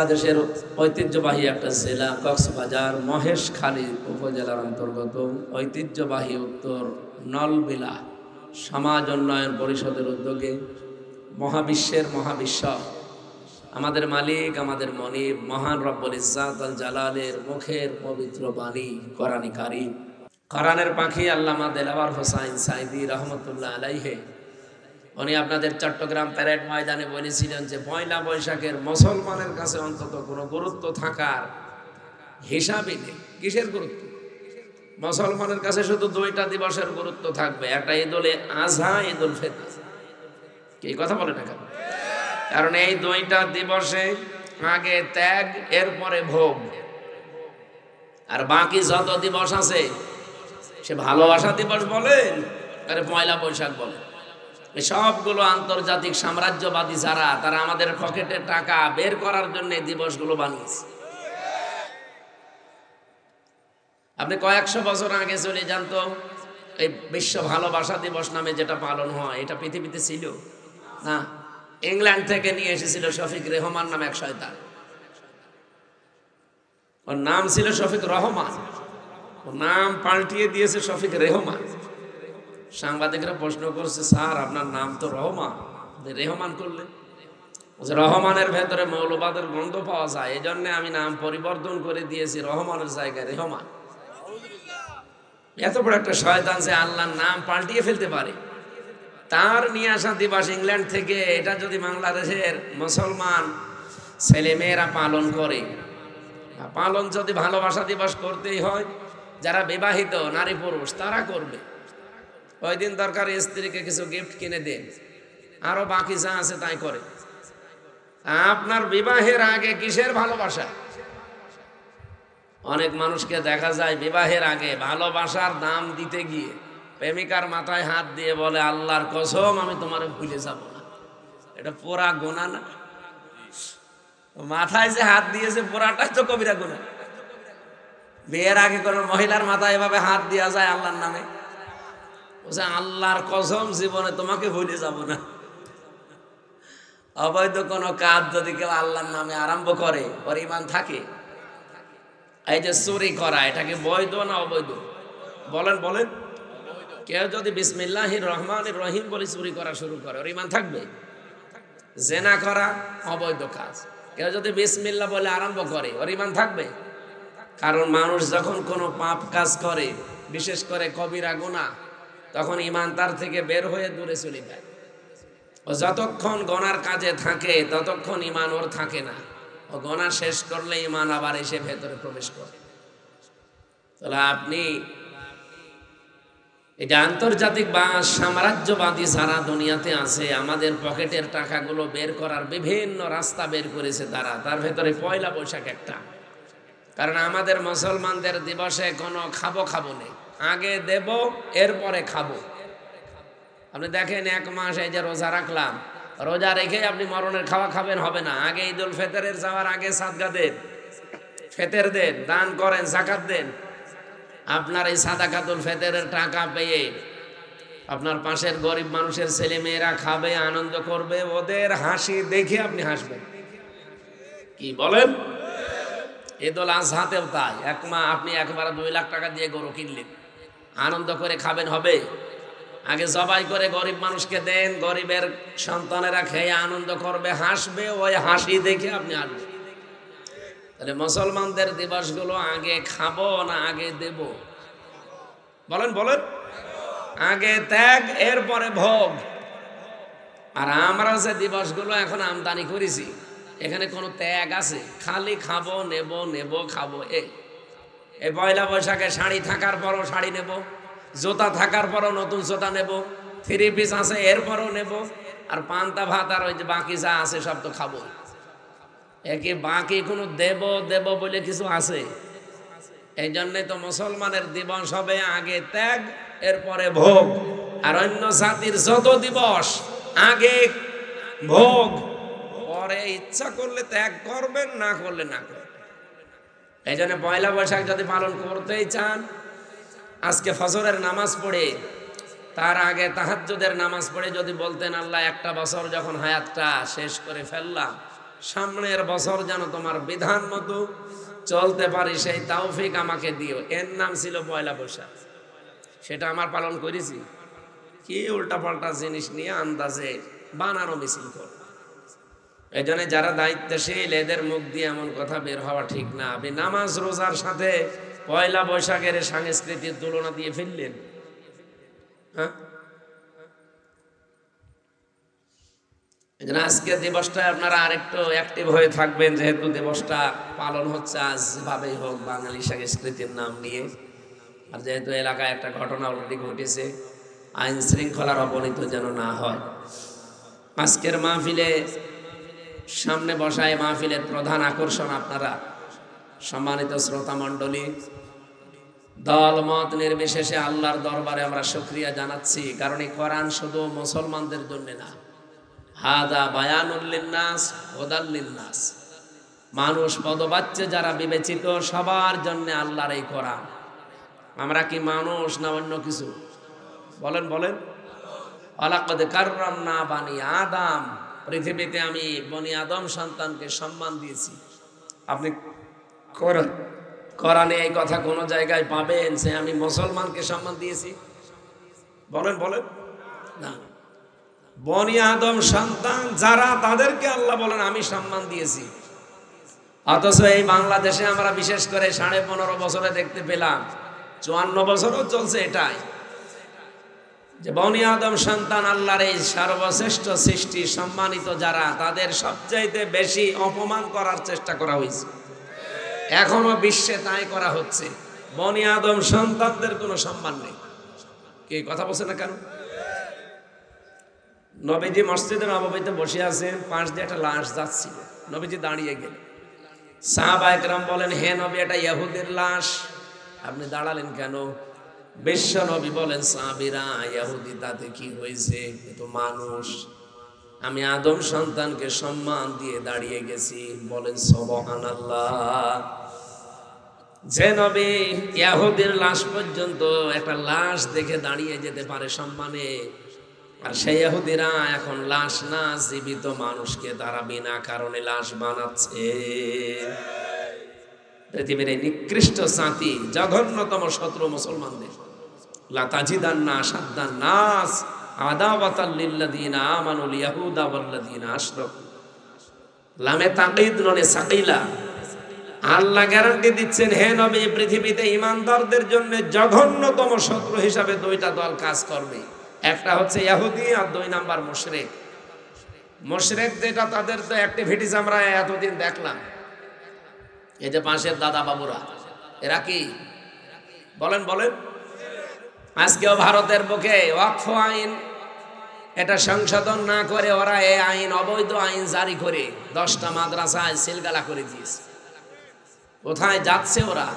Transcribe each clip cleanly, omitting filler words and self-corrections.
বাংলাদেশের ঐতিহ্যবাহী একটা জেলা কক্সবাজার মহেশখালী উপজেলার অন্তর্গত ঐতিহ্যবাহী উত্তর নলবিলা সমাজ উন্নয়ন পরিষদের উদ্যোগে মহাবিশ্বের মহাবিশ্ব আমাদের মালিক আমাদের মনিব মহান রব্বুল ইজ্জাত আল জালালের মুখের পবিত্র বাণী কোরআনে কারীম, কোরআনের পাখি আল্লামা দেলাওয়ার হোসাইন সাইদি রহমতুল্লাহ আলাইহে উনি আপনাদের চট্টগ্রাম প্যারেড ময়দানে বলেছিলেন যে পয়লা বৈশাখের মুসলমানের কাছে অন্তত কোনো গুরুত্ব থাকার হিসাবই নেই। কিসের গুরুত্ব? মুসলমানের কাছে শুধু দুইটা দিবসের গুরুত্ব থাকবে, একটা ঈদুল আজহা, ঈদুল ফিতর। কি কথা বলে না কেন? কারণ এই দুইটা দিবসে আগে ত্যাগ, এরপরে ভোগ। আর বাকি যত দিবস আছে সে ভালোবাসা দিবস বলেন আরে পয়লা বৈশাখ বলেন, সবগুলো আন্তর্জাতিক সাম্রাজ্যবাদী যারা তারা আমাদের পকেটে টাকা বের করার জন্য এই দিবসগুলো বানিয়েছে। আপনি কয়েকশো বছর আগে চলে যান তো, এই বিশ্ব ভালোবাসা দিবস নামে যেটা পালন হয় এটা পৃথিবীতে ছিল না। ইংল্যান্ড থেকে নিয়ে এসেছিল শফিক রেহমান নামে এক শয়তান। ওর নাম ছিল শফিক রহমান, ওর নাম পাল্টিয়ে দিয়েছে শফিক রেহমান। সাংবাদিকরা প্রশ্ন করছে, স্যার আপনার নাম তো রহমান, রেহমান করলে? রহমানের ভেতরে মৌলবাদের গন্ধ পাওয়া যায়, এই জন্য আমি নাম পরিবর্তন করে দিয়েছি, রহমানের জায়গায় রেহমান। এত বড় একটা শয়তান যে আল্লাহর নাম পাল্টিয়ে ফেলতে পারে, তার নিয়ে আসা দিবস ইংল্যান্ড থেকে। এটা যদি বাংলাদেশের মুসলমান ছেলে মেয়েরা পালন করে, পালন যদি ভালোবাসা দিবস করতেই হয়, যারা বিবাহিত নারী পুরুষ তারা করবে। ওই দিন দরকার স্ত্রীকে কিছু গিফট কিনে দেন, আরো বাকি যা আছে তাই করে। আপনার বিবাহের আগে কিসের ভালোবাসা? অনেক মানুষকে দেখা যায় বিবাহের আগে ভালোবাসার দাম দিতে গিয়ে প্রেমিকার মাথায় হাত দিয়ে বলে, আল্লাহর কসম আমি তোমারে ভুলে যাব না। এটা পুরা গুনাহ না? মাথায় যে হাত দিয়েছে পুরাটাই তো কবিরা গুনাহ। বিয়ের আগে কোনো মহিলার মাথায় এভাবে হাত দেওয়া যায় আল্লাহর নামে? আল্লাহর কসম জীবনে তোমাকে ভুলে যাব না। অবৈধ কোনো কাজ যদি কেউ আল্লাহর নামে আরম্ভ করে, ওর ঈমান থাকে? এই যে চুরি করা, এটাকে বৈধ না অবৈধ? বলেন বলেন। কেউ যদি বিসমিল্লাহির রহমানির রহিম বলে চুরি করা শুরু করে, ওর ঈমান থাকবে? জেনা করা অবৈধ কাজ, কেউ যদি বিসমিল্লাহ বলে আরম্ভ করে, ওর ঈমান থাকবে? কারণ মানুষ যখন কোনো পাপ কাজ করে, বিশেষ করে কবিরা গুনাহ, তখন ঈমান তার থেকে বের হয়ে দূরে চলে যায়। ও যতক্ষণ গুনার কাজে থাকে ততক্ষণ ঈমান ওর থাকে না। ও গুনাহ শেষ করলে ঈমান আবার এসে ভেতরে প্রবেশ করে। তাহলে আপনি এই যে আন্তর্জাতিক বা সাম্রাজ্যবাদী যারা দুনিয়াতে আছে, আমাদের পকেটের টাকাগুলো বের করার বিভিন্ন রাস্তা বের করেছে তারা, তার ভেতরে পয়লা বৈশাখ একটা। কারণ আমাদের মুসলমানদের দিবসে কোনো খাবো খাবো নেই, আগে দেব এরপরে খাবো। আপনি দেখেন এক মাস এই যে রোজা রাখলাম, রোজা রেখে আপনি মরণের খাওয়া খাবেন হবে না। আগে ঈদুল ফিতরের যাওয়ার আগে সাদকা দেন, ফিতর দেন, দান করেন, যাকাত দেন। আপনার এই সাদাকাতুল ফিতরের টাকা পেয়ে আপনার পাশের গরিব মানুষের ছেলে মেয়েরা খাবে, আনন্দ করবে, ওদের হাসি দেখে আপনি হাসবেন। কি বলেন? ঈদুল আজহাতেও তাই। আপনি একবারে 2 লাখ টাকা দিয়ে গরু কিনলেন, আনন্দ করে খাবেন হবে? আগে জবাই করে গরিব মানুষকে দেন, গরিবের সন্তানেরা খেয়ে আনন্দ করবে, হাসবে, ওই হাসি দেখে আপনি আসবেন। তাহলে মুসলমানদের দিবসগুলো আগে খাবো না আগে দেব? বলেন বলেন। আগে ত্যাগ, এরপরে ভোগ। আর আমরা যে দিবসগুলো এখন আমদানি করেছি, এখানে কোনো ত্যাগ আছে? খালি খাবো, নেব, নেব, খাবো। এই পয়লা বৈশাখে শাড়ি থাকার পরও শাড়ি নেব, জুতা থাকার পরও নতুন জুতা নেব, 3 পিস আছে এরপরও নেব, আর পান্তা ভাত আর ওই যে বাকি যা আছে সব তো খাবো। একে বাকি কোনো দেব দেব বলে কিছু আছে? এই জন্যই তো মুসলমানের দিবস হবে আগে ত্যাগ, এরপরে ভোগ। আর অন্য জাতির যত দিবস আগে ভোগ, পরে ইচ্ছা করলে ত্যাগ করবেন, না করলে না করবেন। এই জন্য পয়লা বৈশাখ যদি পালন করতেই চান, আজকে ফজরের নামাজ পড়ে তার আগে তাহাজ্জুদের নামাজ পড়ে যদি বলতেন, আল্লাহ একটা বছর যখন হায়াতটা শেষ করে ফেললাম, সামনের বছর যেন তোমার বিধান মতো চলতে পারি সেই তৌফিক আমাকে দিও। এর নাম ছিল পয়লা বৈশাখ। সেটা আমার পালন করেছি। কি উল্টাপাল্টা জিনিস নিয়ে আন্দাজে বানানো মিছিল কর। এই জন্য যারা দায়িত্বশীল এদের মুখ দিয়ে এমন কথা বের হওয়া ঠিক না। আপনি নামাজ রোজার সাথে পয়লা বৈশাখের সাংস্কৃতিক তুলনা দিয়ে ফেললেন। হ্যাঁ, আজকে দিবসটায় আপনারা আরেকটু অ্যাক্টিভ হয়ে থাকবেন, যেহেতু দিবসটা পালন হচ্ছে আজ যেভাবেই হোক বাঙালি সংস্কৃতির নাম নিয়ে। আর যেহেতু এলাকায় একটা ঘটনা অলরেডি ঘটেছে, আইন শৃঙ্খলার অবনতি যেন না হয়। আজকের মাহফিলে সামনে বসায় মাহফিলের প্রধান আকর্ষণ আপনারা, সম্মানিত শ্রোতা মণ্ডলী। দল মত নির্বিশেষে আল্লাহর দরবারে আমরা শুকরিয়া জানাচ্ছি, কারণ এই কোরআন শুধু মুসলমানদের জন্য না, হাদা বায়ানুল লিন্নাস হুদাল লিন্নাস, মানুষ পদবাচ্চে যারা বিবেচিত সবার জন্য আল্লাহর এই কোরআন। আমরা কি মানুষ না অন্য কিছু? বলেন বলেন। ওয়ালাকাদ কাররামনা বানি আদম, পৃথিবীতে আমি বনি আদম সন্তানকে সম্মান দিয়েছি। আপনি কোরআনে এই কথা কোন জায়গায় পাবেন যে আমি মুসলমানকে সম্মান দিয়েছি? বলেন বলেন না। বনি আদম সন্তান যারা, তাদেরকে আল্লাহ বলেন আমি সম্মান দিয়েছি। অথচ এই বাংলাদেশে আমরা বিশেষ করে 15.5 বছরে দেখতে পেলাম, 54 বছরও চলছে এটাই, যে বনি আদম সন্তান আল্লাহর এই সর্বশ্রেষ্ঠ সৃষ্টি সম্মানিত যারা, তাদের সবচাইতে বেশি অপমান করার চেষ্টা করা হয়েছে। এখনো বিশ্বে তাই করা হচ্ছে। বনি আদম সন্তানদের কোনো সম্মান নেই। কি কথা বলছে না কেন? নবীজি মসজিদে নববীতে বসে আছেন, পাশ দিয়ে একটা লাশ যাচ্ছিল, নবীজি দাঁড়িয়ে গেলেন। সাহাবায়ে কেরাম বলেন, হে নবী, এটা ইহুদির লাশ, আপনি দাঁড়ালেন কেন? বিশ্ব নবী বলেন, সাহাবীরা, ইহুদি তাতে কি হয়েছে, এ তো মানুষ, আমি আদম সন্তানকে সম্মান দিয়ে দাঁড়িয়ে গেছি। বলেন সুবহানাল্লাহ। যে নবী ইহুদির লাশ পর্যন্ত একটা লাশ দেখে দাঁড়িয়ে যেতে পারে সম্মানে, আর সেই ইহুদিরা এখন লাশ না, জীবিত মানুষকে তারা বিনা কারণে লাশ বানাচ্ছে। পৃথিবীর এই নিকৃষ্ট জাতি, জঘন্যতম শত্রু মুসলমানদের। লা তাজিদান্না আশাদ্দান নাস আদাওয়াতাল লিল্লাযিনা আমানুল ইয়াহুদা ওয়াল্লাযিনা আশরাকু। লামে তাকিদ নুনে সাকিলা। আল্লাহ গ্যারান্টি দিচ্ছেন, হে নবী, পৃথিবীতে ঈমানদারদের জন্য জঘন্যতম শত্রু হিসাবে দুইটা দল কাজ করবে। একটা হচ্ছে ইহুদি, আর 2 নাম্বার মুশরিক। মুশরিক যেটা, তাদের তো অ্যাক্টিভিটিস আমরা এতদিন দেখলাম। এই যে পাশের দাদা বাবুরা, এরা কি বলেন বলেন। আজকেও ভারতের বুকে ওয়াকফ আইন এটা সংশোধন না করে ওরা এই আইন, অবৈধ আইন জারি করে 10টা মাদ্রাসায় সিলগালা করে দিয়েছে। কোথায় যাচ্ছে ওরা?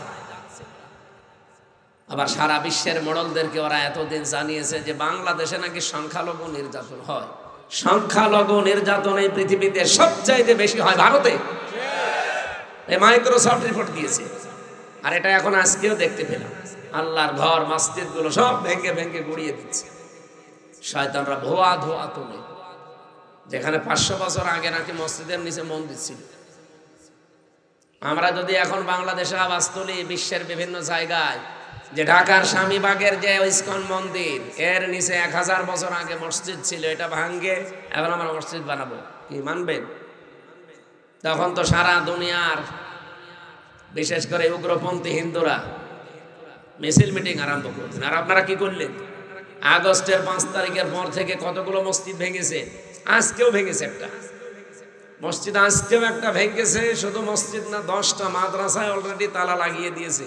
আবার সারা বিশ্বের মডলদেরকে ওরা এতদিন জানিয়েছে যে বাংলাদেশে নাকি সংখ্যালঘু নির্যাতন হয়। সংখ্যালঘু নির্যাতন এই পৃথিবীতে সবচাইতে বেশি হয় ভারতে। এই মাইক্রোসফট রিপোর্ট দিয়েছে। আর এটা এখন আজকেও দেখতে পেলাম, আল্লাহর ঘর মসজিদ গুলো সব ভেঙে ভেঙে গুড়িয়ে দিচ্ছে শয়তানরা। ধোয়া ধোয়া তুলে, যেখানে 500 বছর আগে নাকি মসজিদের নিচে মন্দির ছিল। আমরা যদি এখন বাংলাদেশে আওয়াজ তুলি বিশ্বের বিভিন্ন জায়গায়, যে ঢাকার স্বামীবাগের যে ইস্কন মন্দির, এর নিচে 1000 বছর আগে মসজিদ ছিল, এটা ভাঙ্গে এখন আমরা মসজিদ বানাবো, কি মানবেন? তখন তো সারা দুনিয়ার বিশেষ করে উগ্রপন্থী হিন্দুরা মিছিল মিটিং আরম্ভ করতেন। আর আপনারা কি করলেন? আগস্টের 5 তারিখের পর থেকে কতগুলো মসজিদ ভেঙেছে। আজকেও ভেঙেছে একটা মসজিদ, আজকেও একটা ভেঙেছে। শুধু মসজিদ না, 10টা মাদ্রাসায় অলরেডি তালা লাগিয়ে দিয়েছে।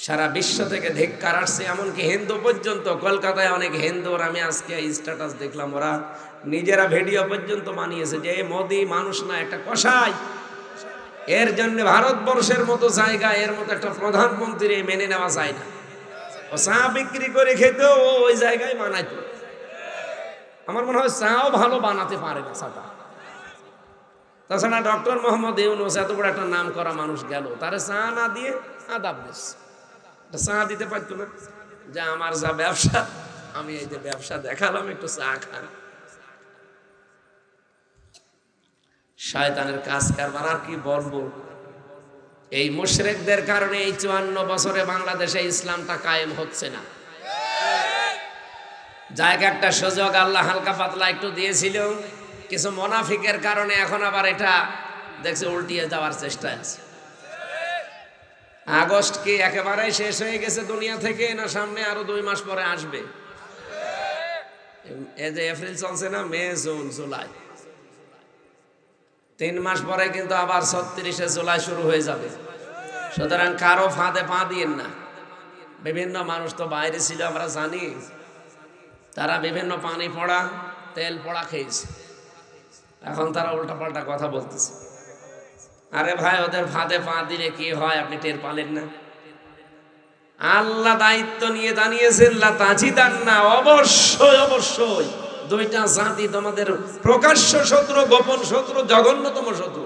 সারা বিশ্ব থেকে ধিক্কার আসছে, এমনকি হিন্দু পর্যন্ত। কলকাতায় অনেক হিন্দুর আমি আজকে স্ট্যাটাস দেখলাম, ওরা নিজেরা ভিডিও পর্যন্ত বানিয়েছে যে মোদি মানুষ না, একটা কসাই। এর জন্য ভারতবর্ষের মতো জায়গা, এর মতো একটা প্রধানমন্ত্রী মেনে নেওয়া যায় না। ও চা বিক্রি করে খেত, ও ওই জায়গায় বানাইতো। আমার মনে হয় চাও ভালো বানাতে পারে না চাটা। তাছাড়া ডক্টর মোহাম্মদ ইউনূস এত বড় একটা নাম করা মানুষ গেল, তারে চা না দিয়ে আদাব দিস, চা দিতে পারতো না? যে আমার যা ব্যবসা, আমি এই যে ব্যবসা দেখালাম, একটু চা খান। শয়তানের কাজ কারবার আর কি বলবো। এই মুশরিকদের কারণে এই 54 বছরে বাংলাদেশে ইসলামটা কায়েম হচ্ছে না। জায়গা একটা সুযোগ আল্লাহ হালকা পাতলা একটু দিয়েছিল, কিছু মুনাফিকের কারণে এখন আবার এটা দেখছে উল্টিয়ে যাওয়ার চেষ্টায় আছে। আগস্ট কি একেবারে শেষ হয়ে গেছে দুনিয়া থেকে, না সামনে আরো 2 মাস পরে আসবে? এই যে এপ্রিল চলছে না, মে, জুন, জুলাই, 3 মাস পরে কিন্তু আবার 36শে জুলাই শুরু হয়ে যাবে। সুতরাং কারো ফাঁদে পা দিয়েন না। বিভিন্ন মানুষ তো বাইরে ছিল, আমরা জানি, তারা বিভিন্ন পানি পড়া তেল পড়া খেয়েছে, এখন তারা উল্টাপাল্টা কথা বলতেছে। আরে ভাই, ওদের ফাঁদে পা দিলে কি হয় আপনি টের পালেন না? আল্লাহ দায়িত্ব নিয়ে জানিয়েছেন লা তাজিদান্না, অবশ্যই অবশ্যই 2টা জাতি তোমাদের প্রকাশ্য শত্রু, গোপন শত্রু, জঘন্যতম শত্রু,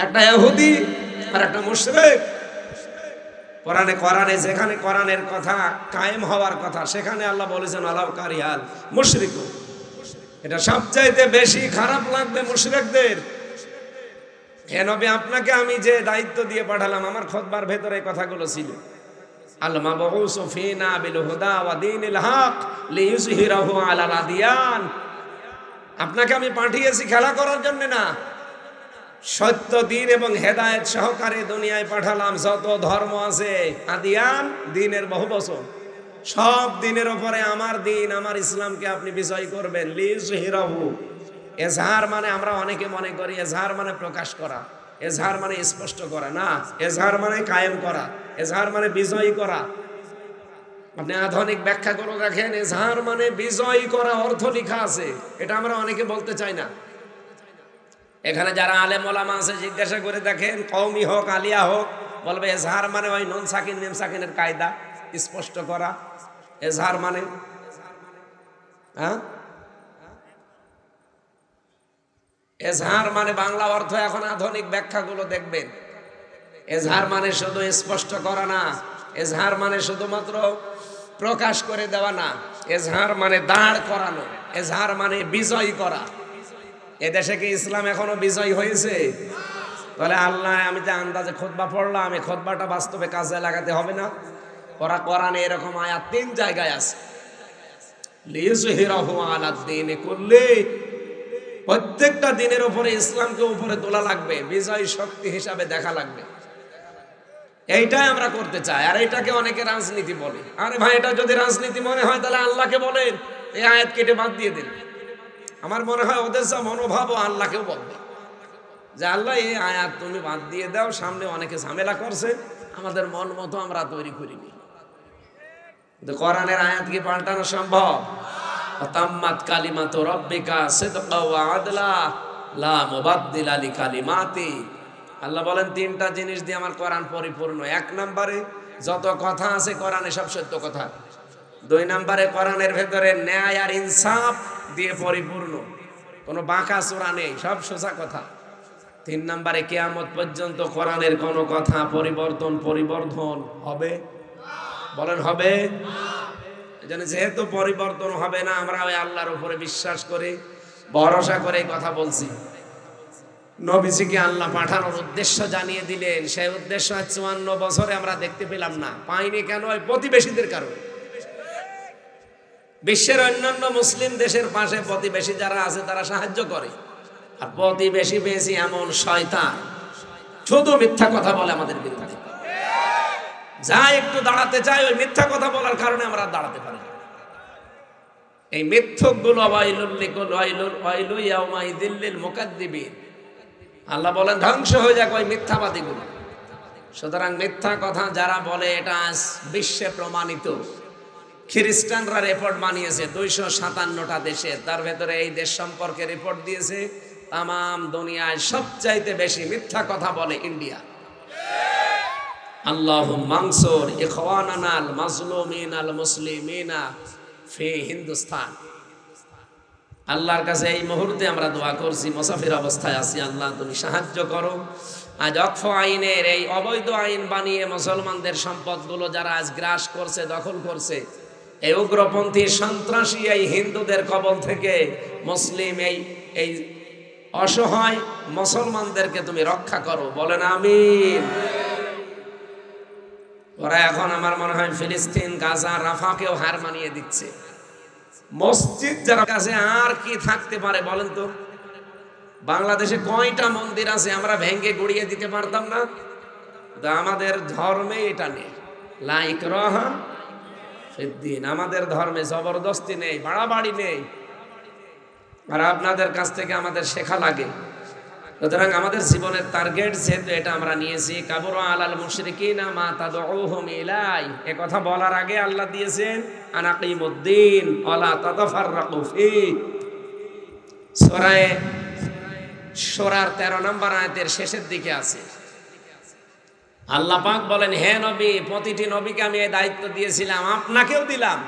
একটা ইহুদি আর একটা মুশরিক। কোরআনে যেখানে কোরআনের কথা কায়েম হওয়ার কথা, সেখানে আল্লাহ বলেছেন আলাউ কারিহাল মুশরিকুন। এটা সবচাইতে বেশি খারাপ লাগবে মুশরিকদের। হে নবী, আপনাকে আমি যে দায়িত্ব দিয়ে পাঠালাম, আমার খুতবার ভেতরে এই কথাগুলো ছিল। আল মাবউসু ফিনা বিল হুদা ওয়া দীনিল হক লিইয়ুযহিরাহু আলাল আদিয়ান। আপনাকে আমি পাঠিয়েছি খেলা করার জন্য না, সত্য দিন এবং হেদায়েত সহকারে দুনিয়ায় পাঠালাম। যত ধর্ম আছে আদিয়ান, দিনের বহু বচন, সব দিনের উপরে আমার দিন, আমার ইসলামকে আপনি বিজয় করবেন। লিইয়ুযহিরাহু, এজহার মানে আমরা অনেকে মনে করি এজহার মানে প্রকাশ করা, এজহার মানে স্পষ্ট করা, না, এজহার মানে কায়েম করা, এজহার মানে বিজয়ী করা। আপনি আধুনিক ব্যাখ্যা করে দেখেন, এজহার মানে বিজয়ী করা অর্থ লেখা আছে, এটা আমরা অনেকে বলতে চাই না। এখানে যারা আলেম ওলামা আছে জিজ্ঞাসা করে দেখেন, কওমি হোক আলিয়া হোক, বলবে এজহার মানে ওই নুন সাকিন মিম সাকিনের কায়দা, স্পষ্ট করা। এজহার মানে এজহার মানে বাংলা অর্থ এখন আধুনিক ব্যাখ্যাগুলো দেখবেন, এজহার মানে শুধু স্পষ্ট করা না, এজহার মানে শুধুমাত্র প্রকাশ করে দেওয়া না, এজহার মানে দাঁড় করানো, এজহার মানে বিজয় করা। এদেশে কি ইসলাম এখনো বিজয় হয়েছে? তাহলে আল্লাহ, আমি যে আন্দাজে খুতবা পড়লাম, এই খুতবাটা বাস্তবে কাজে লাগাতে হবে না? ওরা কোরআনে এরকম আয়াত 3 জায়গায় আছে, লিইয়ুযহিরাহু আলাদ দীনি কুল্লি, প্রত্যেকটা দিনের উপরে ইসলামকে উপরে তোলা লাগবে, বিজয় শক্তি হিসাবে দেখা লাগবে। এইটাই আমরা করতে চাই। আর এটাকে অনেকে রাজনীতি বলে। আরে ভাই, এটা যদি রাজনীতি মনে হয় তাহলে আল্লাহকে বলেন এই আয়াত কেটে বাদ দিয়ে দিন। আমার মনে হয় ওদের যা মনোভাব, আল্লাহকেও বলবে যে আল্লাহ এই আয়াত তুমি বাদ দিয়ে দাও, সামনে অনেকে ঝামেলা করছে, আমাদের মন মতো আমরা তৈরি করিনি। কিন্তু কোরআনের আয়াত কি পাল্টানো সম্ভব? তাম্মাত কালিমাতু রাব্বিকা সিদকাও ওয়া আদলা লা মুবাদদিলা লিকালিমাতি। আল্লাহ বলেন 3টা জিনিস দিয়ে আমার কোরআন পরিপূর্ণ। 1 নম্বরে যত কথা আছে কোরআনে সব সত্য কথা। 2 নম্বরে কোরআনের ভেতরে ন্যায় আর ইনসাফ দিয়ে পরিপূর্ণ, কোনো বাঁকা চূড়া নেই, সব সোজা কথা। 3 নম্বরে কিয়ামত পর্যন্ত কোরআনের কোনো কথা পরিবর্তন হবে? বলেন হবে? এজন্য যেহেতু পরিবর্তন হবে না, আমরা ওই আল্লাহর উপরে বিশ্বাস করে ভরসা করে কথা বলছি। নবীজিকে আল্লাহ পাঠানোর উদ্দেশ্য জানিয়ে দিলেন, সেই উদ্দেশ্য 54 বছরে আমরা দেখতে পেলাম না। পাইনি কেন? ওই প্রতিবেশীদের কারণে। বিশ্বের অন্যান্য মুসলিম দেশের পাশে প্রতিবেশী যারা আছে তারা সাহায্য করে, আর প্রতিবেশী পেয়েছি এমন শয়তান, শুধু মিথ্যা কথা বলে আমাদের বিরুদ্ধে। যা একটু দাঁড়াতে চায়, ওই মিথ্যা কথা বলার কারণে আমরা দাঁড়াতে পারি না। এই মিথ্যকগুলো ওয়াইলু ইয়াউমাইযিল লিল মুকাদ্দিবিন, আল্লাহ বলেন ধ্বংস হয়ে যাক ওই মিথ্যাবাদীগুলো। সুতরাং মিথ্যা কথা যারা বলে, এটা আজ বিশ্বে প্রমাণিত। খ্রিস্টানরা রিপোর্ট বানিয়েছে 257টা দেশে, তার ভেতরে এই দেশ সম্পর্কে রিপোর্ট দিয়েছে তামাম দুনিয়ায় সবচাইতে বেশি মিথ্যা কথা বলে ইন্ডিয়া। আল্লাহুম্মা আনসুর ইখওয়ানানা আল মাজলুমিন আল মুসলিমিনা ফি হিন্দুস্তান। আল্লাহর কাছে এই মুহূর্তে আমরা দোয়া করছি, মুসাফির অবস্থায় আছি, আল্লাহ তুমি সাহায্য করো। আজ অক্ষ আইনের এই অবৈধ আইন বানিয়ে মুসলমানদের সম্পদগুলো যারা আজ গ্রাস করছে, দখল করছে, এই উগ্রপন্থী সন্ত্রাসী এই হিন্দুদের কবল থেকে মুসলিম এই অসহায় মুসলমানদেরকে তুমি রক্ষা করো, বলেন আমিন। ওরা এখন আমার মনে হয় ফিলিস্তিন, গাজা, রাফাকেও হার মানিয়ে দিচ্ছে। মসজিদ যারা কাছে আর কি থাকতে পারে বলেন তো? বাংলাদেশে কয়টা মন্দির আছে আমরা ভেঙে গুড়িয়ে দিতে পারতাম না? আমাদের ধর্মে এটা নেই, লা ইকরাহা ফিদ্দিন। আমাদের ধর্মে জবরদস্তি নেই, বাড়াবাড়ি নেই। আর আপনাদের কাছ থেকে আমাদের শেখা লাগে। সুতরাং আমাদের জীবনের টার্গেট যেহেতু এটা আমরা নিয়েছি, কাবুরা আলাল মুশরিকিনা মা তাদউহুম ইলাই, এ কথা বলার আগে আল্লাহ দিয়েছেন আনাকিমুদ্দিন ওয়ালা তাতাফাররাকু ফি। সূরা শূরার 13 নম্বর আয়াতের শেষের দিকে আছে। আল্লাহ পাক বলেন, হে নবী, প্রতিটি নবীকে আমি এই দায়িত্ব দিয়েছিলাম, আপনাকেও দিলাম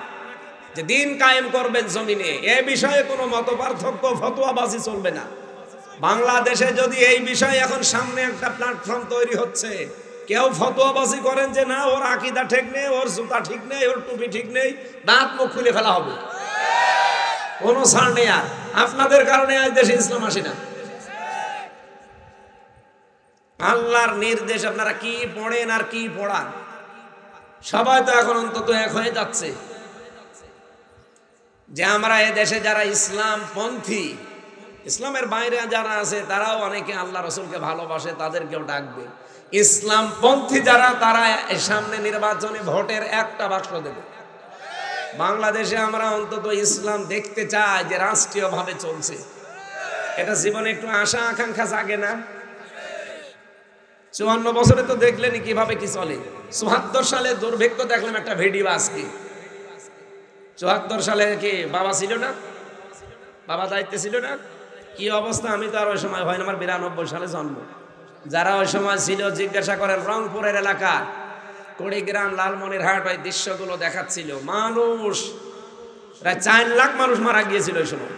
যে দিন কায়েম করবেন জমিনে। এ বিষয়ে কোনো মতপার্থক্য, ফতোয়াবাজি চলবে না। বাংলাদেশে যদি এই বিষয়ে এখন সামনে একটা প্ল্যাটফর্ম তৈরি হচ্ছে, কেউ ফতোয়াবাজি করেন যে না ওর আকীদা ঠিক নেই, ওর জুতা ঠিক নেই, ওর টুপি ঠিক নেই, দাঁত মুখ খুলে ফেলা হবে, কোনো ছাড় নেই। আর আপনাদের কারণে আজ দেশে ইসলাম আসে না। আল্লাহর নির্দেশ আপনারা কি পড়েন আর কি পড়ান, সবাই তো এখন অন্তত এক হয়ে যাচ্ছে যে আমরা এ দেশে যারা ইসলাম পন্থী, ইসলামের বাইরে যারা আছে তারাও অনেকে আল্লাহ রসুলকে ভালোবাসে, তাদেরকেও ডাকবে। ইসলাম পন্থী যারা, তারা সামনে নির্বাচনে ভোটের একটা বাক্স দেবে। বাংলাদেশে আমরা অন্তত ইসলাম দেখতে চাই যে রাষ্ট্রীয়ভাবে চলছে। এটা জীবনে একটু আশা আকাঙ্ক্ষা জাগে না? 54 বছরে তো দেখলেনি কিভাবে কি চলে। 74 সালে দুর্ভিক্ষ দেখলাম একটা ভিডিও আজকে। 74 সালে কি বাবা ছিল না? বাবা দায়িত্বে ছিল না? কি অবস্থা, আমি তো আর ওই সময় হয় না, আমার 92 সালে জন্ম। যারা ওই সময় ছিল জিজ্ঞাসা করেন, রংপুরের এলাকা কুড়িগ্রাম, লালমনিরহাট, ওই দৃশ্যগুলো দেখাচ্ছিল। মানুষ প্রায় 4 লাখ মানুষ মারা গিয়েছিল ওই সময়।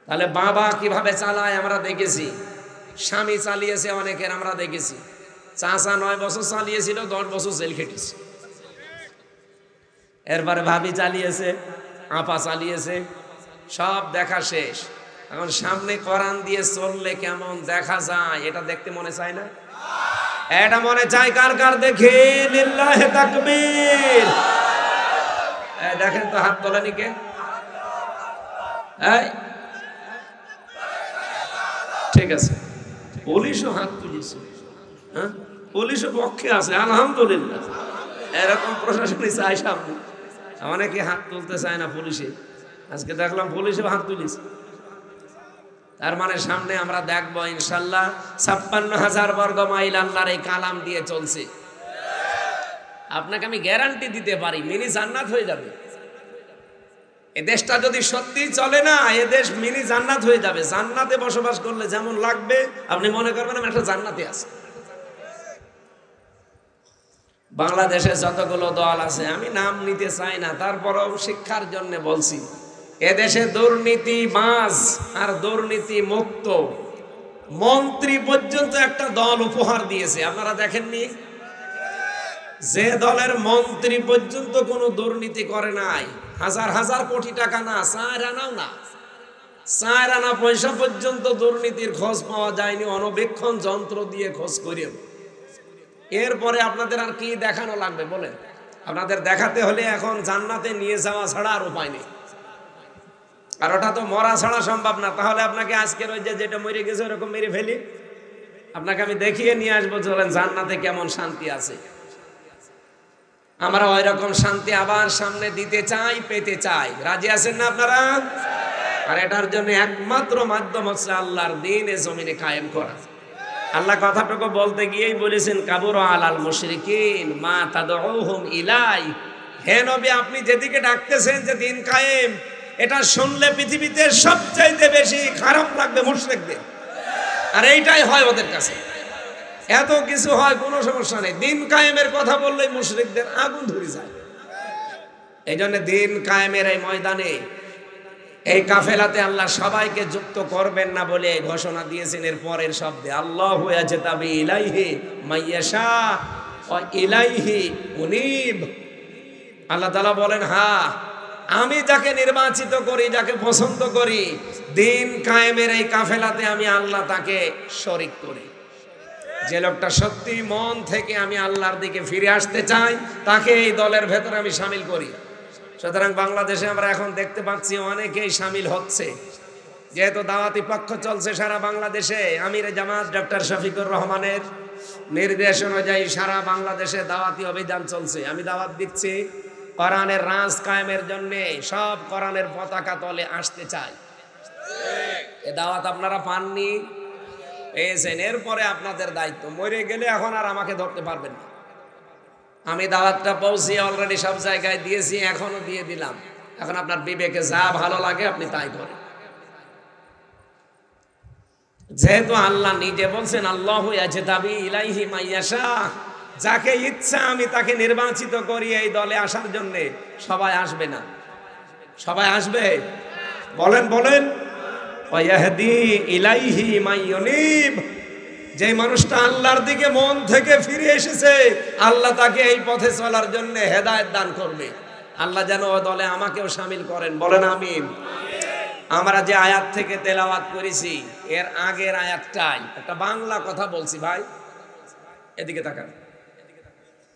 তাহলে বাবা কিভাবে চালায় আমরা দেখেছি, স্বামী চালিয়েছে অনেকের আমরা দেখেছি, চাচা 9 বছর চালিয়েছিল, 10 বছর জেল খেটেছে। এরপরে ভাবি চালিয়েছে, আপা চালিয়েছে, সব দেখা শেষ। এখন সামনে কোরআন দিয়ে চললে কেমন দেখা যায় এটা দেখতে মনে চায় না? এটা মনে চায় কার কার? দেখে লিল্লাহি তাকবীর। দেখেন তো, হাত তোলেনি কে? ঠিক আছে, পুলিশও হাত তুলেছে, হ্যাঁ, পুলিশও পক্ষে আছে, আলহামদুলিল্লাহ। এরকম প্রশাসনই চাই সামনে। অনেকে হাত তুলতে চায় না পুলিশে, আজকে দেখলাম পুলিশও হাত তুলেছে। তার মানে সামনে আমরা দেখবো ইনশাল্লাহ 56,000 বর্গ মাইল আল্লাহর এই কালাম দিয়ে চলছে। আপনাকে আমি গ্যারান্টি দিতে পারি মিনি জান্নাত হয়ে যাবে। এ দেশটা যদি সত্যি চলে না, এ দেশ মিনি জান্নাত হয়ে যাবে। জান্নাতে বসবাস করলে যেমন লাগবে আপনি মনে করবেন আমি একটা জান্নাতে আছি। বাংলাদেশে যতগুলো দল আছে, আমি নাম নিতে চাই না, তারপরেও শিক্ষার জন্য বলছি, এদেশে দুর্নীতি বাজ আর দুর্নীতি মুক্ত মন্ত্রী পর্যন্ত একটা দল উপহার দিয়েছে। আপনারা দেখেননি? যে দলের মন্ত্রী পর্যন্ত কোনো দুর্নীতি করে নাই, হাজার হাজার কোটি টাকা না, 4 আনাও না, 4 আনা পয়সা পর্যন্ত দুর্নীতির খোঁজ পাওয়া যায়নি অনবেক্ষণ যন্ত্র দিয়ে খোঁজ করে। এরপরে আপনাদের আর কি দেখানো লাগবে বলেন? আপনাদের দেখাতে হলে এখন জান্নাতে নিয়ে যাওয়া ছাড়া আর উপায় নেই। আর ওটা তো মরা ছাড়া সম্ভব না। তাহলে আপনাকে আজকের ওই যে যেটা মরে গেছে ওরকম মেরে ফেলি, আপনাকে আমি দেখিয়ে নিয়ে আসবো চলেন জান্নাতে কেমন শান্তি আছে। আমরা ওই রকম শান্তি আবার সামনে দিতে চাই, পেতে চাই। রাজি আছেন না আপনারা? আর এটার জন্য একমাত্র মাধ্যম হচ্ছে আল্লাহর দ্বীন এ জমিনে কায়েম করা। আল্লাহ কথাটুকু বলতে গিয়েই বলেছেন কাবুরা আলাল মুশরিকিন মা তাদউহুম ইলাই। হে নবী, আপনি যেদিকে ডাকতেছেন যে দিন কায়েম, এটা শুনলে পৃথিবীতে সবচাইতে বেশি খারাপ লাগবে মুশরিকদের। আর এইটাই হয় ওদের কাছে, এত কিছু হয় কোনো সমস্যা নেই, দিন কায়েমের কথা বললেই মুশরিকদের আগুন ধরে যায়। এই জন্য দিন কায়েমের এই ময়দানে, এই কাফেলাতে আল্লাহ সবাইকে যুক্ত করবেন না বলে ঘোষণা দিয়েছেন এর পরের শব্দে, আল্লাহু ইয়াজতাবি ইলাইহি মাইয়াশা ওয়া ইলাইহি মুনিব। আল্লাহ তাআলা বলেন, হ্যাঁ আমি যাকে নির্বাচিত করি, যাকে পছন্দ করি, দিন কায়েমের এই কাফেলাতে আমি আল্লাহ তাকে শরীক করি। যে লোকটা সত্যি মন থেকে আমি আল্লাহর দিকে ফিরে আসতে চাই, তাকে এই দলের ভেতরে আমি শামিল করি। সুতরাং বাংলাদেশে আমরা এখন দেখতে পাচ্ছি অনেকেই শামিল হচ্ছে, যেহেতু দাওয়াতি পক্ষ চলছে সারা বাংলাদেশে। আমির জামাত ডক্টর শফিকুর রহমানের নির্দেশ অনুযায়ী সারা বাংলাদেশে দাওয়াতি অভিযান চলছে। আমি দাওয়াত দিচ্ছি, কোরআনের রাজ কায়েমের জন্য সব কোরআনের পতাকা তলে আসতে চাই। এ দাওয়াত আপনারা পাননি, পেয়েছেন, এরপরে আপনাদের দায়িত্ব। মরে গেলে এখন আর আমাকে ধরতে পারবেন না। আমি দাওয়াতটা পৌঁছিয়ে অলরেডি সব জায়গায় দিয়েছি, এখনো দিয়ে দিলাম। এখন আপনার বিবেকে যা ভালো লাগে আপনি তাই করেন। যেহেতু আল্লাহ নিজে বলছেন আল্লাহু ইয়াজতাবি ইলাইহি মাইয়াশা, যাকে ইচ্ছা আমি তাকে নির্বাচিত করি এই দলে আসার জন্য। সবাই আসবে না, সবাই আসবে? বলেন বলেন। ওয়াহদি ইলাইহি মাইয়ুনিব, যে মানুষটা আল্লাহর দিকে মন থেকে ফিরে এসেছে, আল্লাহ তাকে এই পথে চলার জন্য হেদায়েত দান করবে। আল্লাহ যেন ওই দলে আমাকেও শামিল করেন, বলেন আমিন। আমরা যে আয়াত থেকে তেলাওয়াত করেছি, এর আগের আয়াতটাই একটা বাংলা কথা বলছি। ভাই এদিকে তাকান।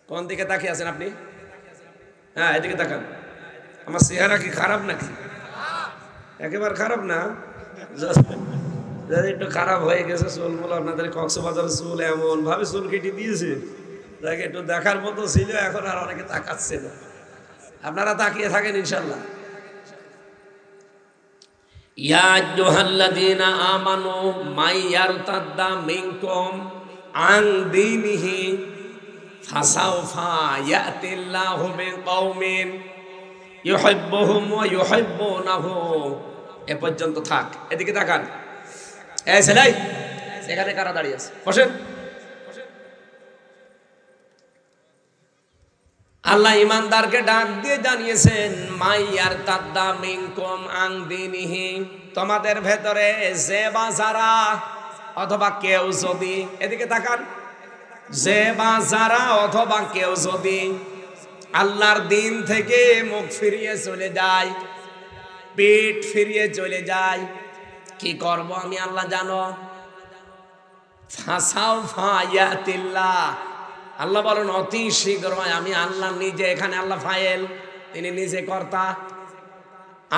কোন দিকে তাকিয়ে আছেন আপনি? হ্যাঁ, এদিকে তাকান। আমার চেহারা কি খারাপ নাকি? একেবারে খারাপ না, একটু খারাপ হয়ে গেছে চুলগুলো। আপনাদের কক্সবাজার চুল এমন ভাবে চুল কেটে দিয়েছে, তাকে একটু দেখার মতো ছিল, এখন আর অনেকে তাকাচ্ছে না। আপনারা তাকিয়ে থাকেন ইনশাল্লাহ। ইয়া আইয়ুহাল্লাযীনা আমানু মান ইয়ারতাদ্দা মিনকুম আন দীনিহি ফাসাউফা ইয়াতিল্লাহু বিকওমিন ইউহিব্বুহুম ওয়া ইউহিব্বুনাহু। এ পর্যন্ত থাক। এদিকে তাকান। এই ছেলে, এখানে কারা দাঁড়িয়ে আছে? বসেন। আল্লাহ ইমানদারকে ডাক দিয়ে জানিয়েছেন, মাইয়ার তাদ্দা মিনকুম আন দীনিহি, তোমাদের ভেতরে যে বা যারা অথবা কেউ যদি, এদিকে তাকান, যে বা যারা অথবা কেউ যদি আল্লাহর দিন থেকে মুখ ফিরিয়ে চলে যায়, পিঠ ফিরিয়ে চলে যায়, কি করব আমি আল্লাহ জানো? ফাসাউফা ইয়াতিল্লাহ, আল্লাহ বলেন অতি শীঘ্রই আমি আল্লাহ নিজে, এখানে আল্লাহ ফাইল, তিনি নিজে কর্তা।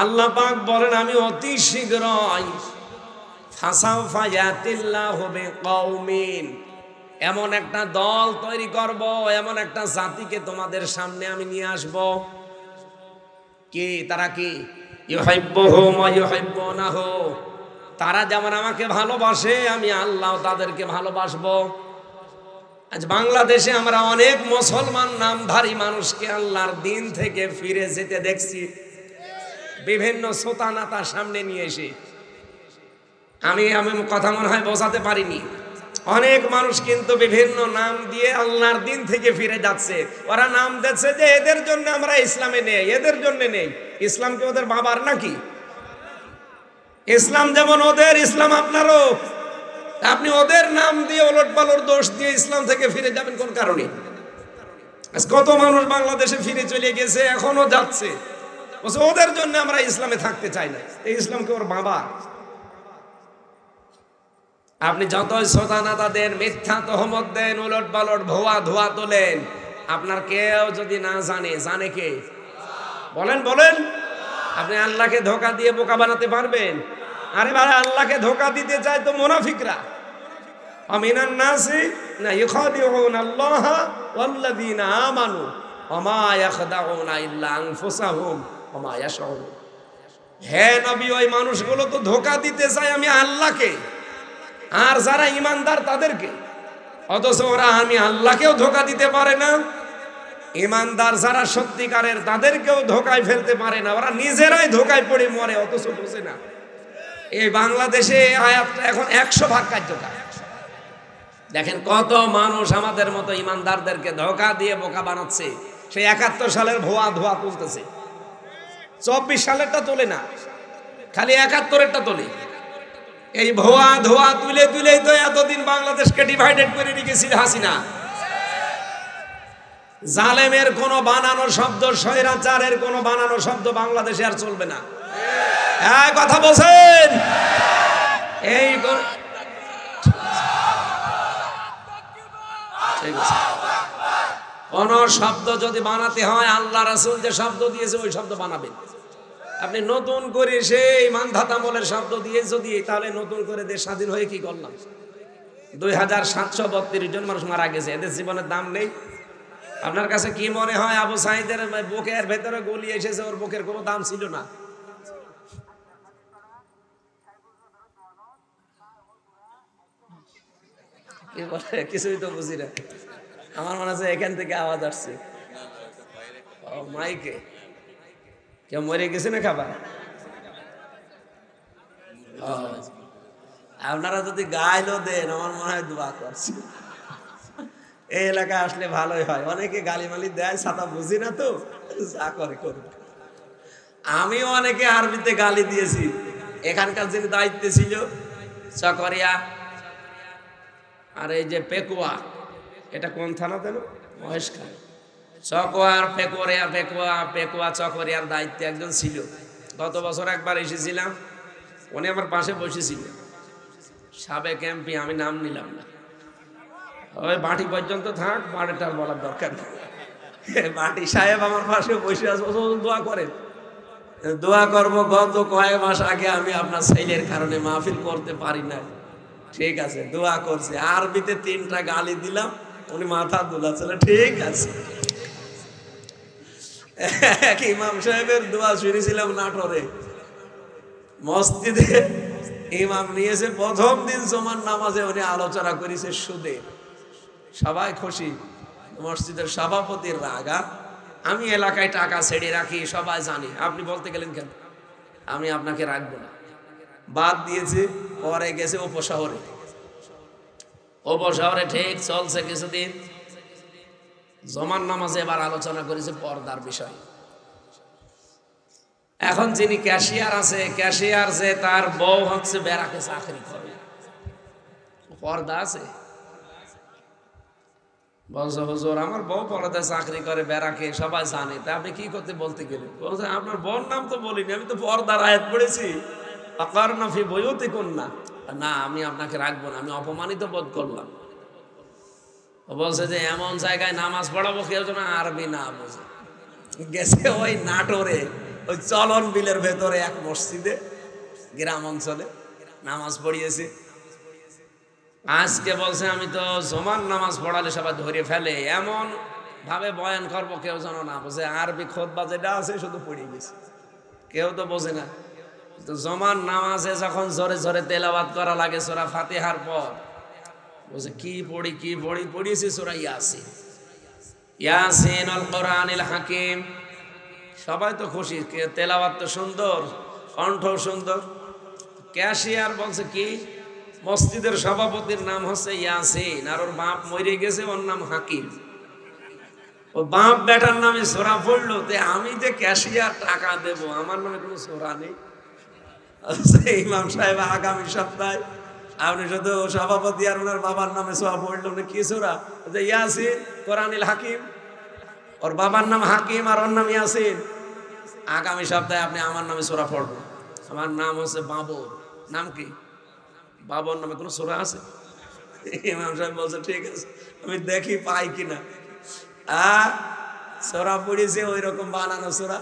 আল্লাহ পাক বলেন আমি অতি শীঘ্রই ফাসাউফা ইয়াতিল্লাহু বিকওমিন, এমন একটা দল তৈরি করব, এমন একটা জাতিকে তোমাদের সামনে আমি নিয়ে আসব। কি তারা? কি? ইউহিব্বুহুম ওয়া ইউহিব্বুনাহু, তারা যেমন আমাকে ভালোবাসে, আমি আল্লাহ তাদেরকে ভালোবাসবো। আজ বাংলাদেশে আমরা অনেক মুসলমান নামধারী মানুষকে আল্লাহর দিন থেকে ফিরে যেতে দেখছি, বিভিন্ন সোতানাতা সামনে নিয়ে এসে। আমি কথা মনে হয় বোঝাতে পারিনি। অনেক মানুষ কিন্তু বিভিন্ন নাম দিয়ে আল্লাহর দিন থেকে ফিরে যাচ্ছে। ওরা নাম দিচ্ছে যে এদের জন্য আমরা ইসলামে নেই, এদের জন্য নেই। ইসলাম কি ওদের বাবার নাকি? ইসলাম যেমন ওদের, ইসলাম আপনারও। আপনি ওদের নাম দিয়ে ওলট পালট দোষ দিয়ে ইসলাম থেকে ফিরে যাবেন কোন কারণে? কত মানুষ বাংলাদেশে ফিরে চলে গেছে, এখনো যাচ্ছে, বলছে ওদের জন্য আমরা ইসলামে থাকতে চাই না। এই ইসলাম কি ওর বাবা? আপনি যতই সোতানাতা দেন, মিথ্যা তহমত দেন, উলট পালট ভুয়া ধোয়া তোলেন, আপনার কেউ যদি না জানে, জানে কে? বলেন বলেন। আপনি আল্লাহকে ধোঁকা দিয়ে বোকা বানাতে পারবেন? আরে ভাই, আল্লাহকে ধোঁকা দিতে চায় তো মুনাফিকরা। আমিনান নাসি না ইখাদিউনা আল্লাহ ওয়াল্লাযীনা আমানু ওয়া মা ইয়াখদাউনা ইল্লা আনফুসাহুম ওয়া মা ইয়াশউরুন। হে নবী, ওই মানুষগুলো তো ধোঁকা দিতে চায় আমি আল্লাহকে, আর যারা ইমানদার তাদেরকে। অথচ ওরা আমি আল্লাহকেও ধোঁকা দিতে পারে না, ইমানদার যারা সত্যিকারের তাদেরকেও ধোঁকায় ফেলতে পারে না। ওরা নিজেরাই ধোঁকায় পড়ে মরে, অথচ বোঝে না। এই বাংলাদেশে আয়াতটা এখন 100 ভাগ কার্যকর। দেখেন কত মানুষ আমাদের মতো ইমানদারদেরকে ধোঁকা দিয়ে বোকা বানাচ্ছে। সেই 71 সালের ভুয়া ধোয়া তুলতেছে, 24 সালেরটা তোলে না, খালি 71-এরটা তোলে। এই ভুয়া ধোয়া তুলে তুলেই তো এতদিন বাংলাদেশকে ডিভাইডেড করে রেখেছিল হাসিনা। জালেমের কোনো বানানো শব্দ, স্বৈরাচারের কোনো বানানো শব্দ বাংলাদেশে আর চলবে না। হ্যাঁ, কথা বলছেন? এই কোন শব্দ যদি বানাতে হয়, আল্লাহ রাসূল যে শব্দ দিয়েছে ওই শব্দ বানাবেন। আপনি নতুন করে সেই মানধাতামলের শব্দ দিয়ে যদি, তাহলে নতুন করে দেশ স্বাধীন হয়ে কি করলাম? 2732 জন মানুষ মারা গেছে, এদের জীবনের দাম নেই? আপনার কাছে কি মনে হয় আবু সাঈদের বুকের ভেতরে গুলি এসেছে, ওর বুকের কোনো দাম ছিল না? কিছুই তো বুঝি না। আমার মনে আছে এখান থেকে আওয়াজ আসছে, মাইকে। কেউ মরে গেছে না খাবার? আপনারা যদি গাইলো দেন, আমার মনে হয় দোয়া করছি। এই এলাকায় আসলে ভালোই হয়। অনেকে গালিমালি দেয়, ছাতা বুঝি না তো, যা করে করুক। আমিও অনেকে আরবিতে গালি দিয়েছি। এখানকার যিনি দায়িত্বে ছিল, চকরিয়া আর এই যে পেকুয়া, এটা কোন থানা দেন? মহেশখালী। চকোয়ার পেকুয়া চকরিয়ার দায়িত্বে একজন ছিল। গত বছর একবার এসেছিলাম, উনি আমার পাশে বসেছিল, সাবেক এমপি, আমি নাম নিলাম না। ওই বাটি পর্যন্ত থাক, বাড়িটা বলার দরকার নেই। বাটি সাহেব আমার পাশে বসে আছে, দোয়া করেন। দোয়া করবো, গত কয়েক মাস আগে আমি আপনার ছেলের কারণে মাহফিল করতে পারি না। ঠিক আছে, দোয়া করছে। আরবিতে 3টা গালি দিলাম, উনি মাথা দুলাচ্ছিল, ঠিক আছে। এক ইমাম সাহেবের দোয়া শুনেছিলাম নাটোরে মসজিদে। ইমাম নিয়েছে প্রথম দিন জুমার নামাজে, উনি আলোচনা করেছে সুদে। সবাই খুশি, মসজিদের সভাপতির রাগা। আমি এলাকায় টাকা ছেড়ে রাখি, সবাই জানি। আপনি বলতে গেলেন কেন? আমি আপনাকে রাখবো না, বাদ দিয়েছে। পরে গেছে উপশহরে। ঠিক চলছে কিছুদিন, জমান নামাজে এবার আলোচনা করেছে পর্দার বিষয়। এখন যিনি ক্যাশিয়ার আছে, ক্যাশিয়ার যে তার বউ হচ্ছে ব্যারাকে চাকরি করে, পর্দা আছে। বলছে হুজুর আমার বউ পর্দায় চাকরি করে, ব্যারাকে, সবাই জানে। তা আপনি কি করতে বলতে গেলেন? বলছে আপনার বউর নাম তো বলিনি, আমি তো পর্দার আয়াত পড়েছি, আকারনা ফি বুয়ুতিকুন্না। না, আমি আপনাকে রাখবো না, আমি অপমানিত বোধ করলাম। বলছে যে এমন জায়গায় নামাজ পড়াবো কেউ যেন আরবি না বোঝে। গেছে ওই নাটোরে, ওই চলন বিলের ভেতরে এক মসজিদে, গ্রাম অঞ্চলে নামাজ পড়িয়েছে। আজকে বলছে আমি তো জমান নামাজ পড়ালে সবাই ধরে ফেলে, এমন ভাবে বয়ান করবো কেউ যেন না বোঝে। আরবি খুতবা যেটা আছে শুধু পড়ে গেছে, কেউ তো বোঝে না। তো জমান নামাজে যখন জোরে জোরে তেলাওয়াত করা লাগে সূরা ফাতিহার পর, বলছে কি পড়িয়েছি সূরা ইয়াসিন। ইয়াসিন আল কোরআনিল হাকিম। সবাই তো খুশি, তেলাওয়াত তো সুন্দর, কণ্ঠ সুন্দর। ক্যাশিয়ার বলছে কি, মসজিদের সভাপতির নাম হচ্ছে ইয়াসিন, আর ওর বাপ মরে গেছে, ওর নাম হাকিম। ও বাপ বেটার নামে সূরা পড়লো, তে আমি যে ক্যাশিয়ার টাকা দেব, আমার নামে কোনো সূরা নেই। ইমাম সাহেব আগামী সপ্তাহে আপনি শুধু সভাপতি আর ওনার বাবার নামে সূরা পড়লো, কি সূরা? ইয়াসিন কোরআনিল হাকিম। ওর বাবার নাম হাকিম আর ওর নাম ইয়াসিন। আগামী সপ্তাহে আপনি আমার নামে সূরা পড়বেন। আমার নাম হচ্ছে বাবর। নাম কি? বাবর নামে কোনো সূরা আছে? ইমাম সাহেব বলছে ঠিক আছে, আমি দেখি পাই কিনা। সূরা পড়েছে ওই রকম বানানো সূরা।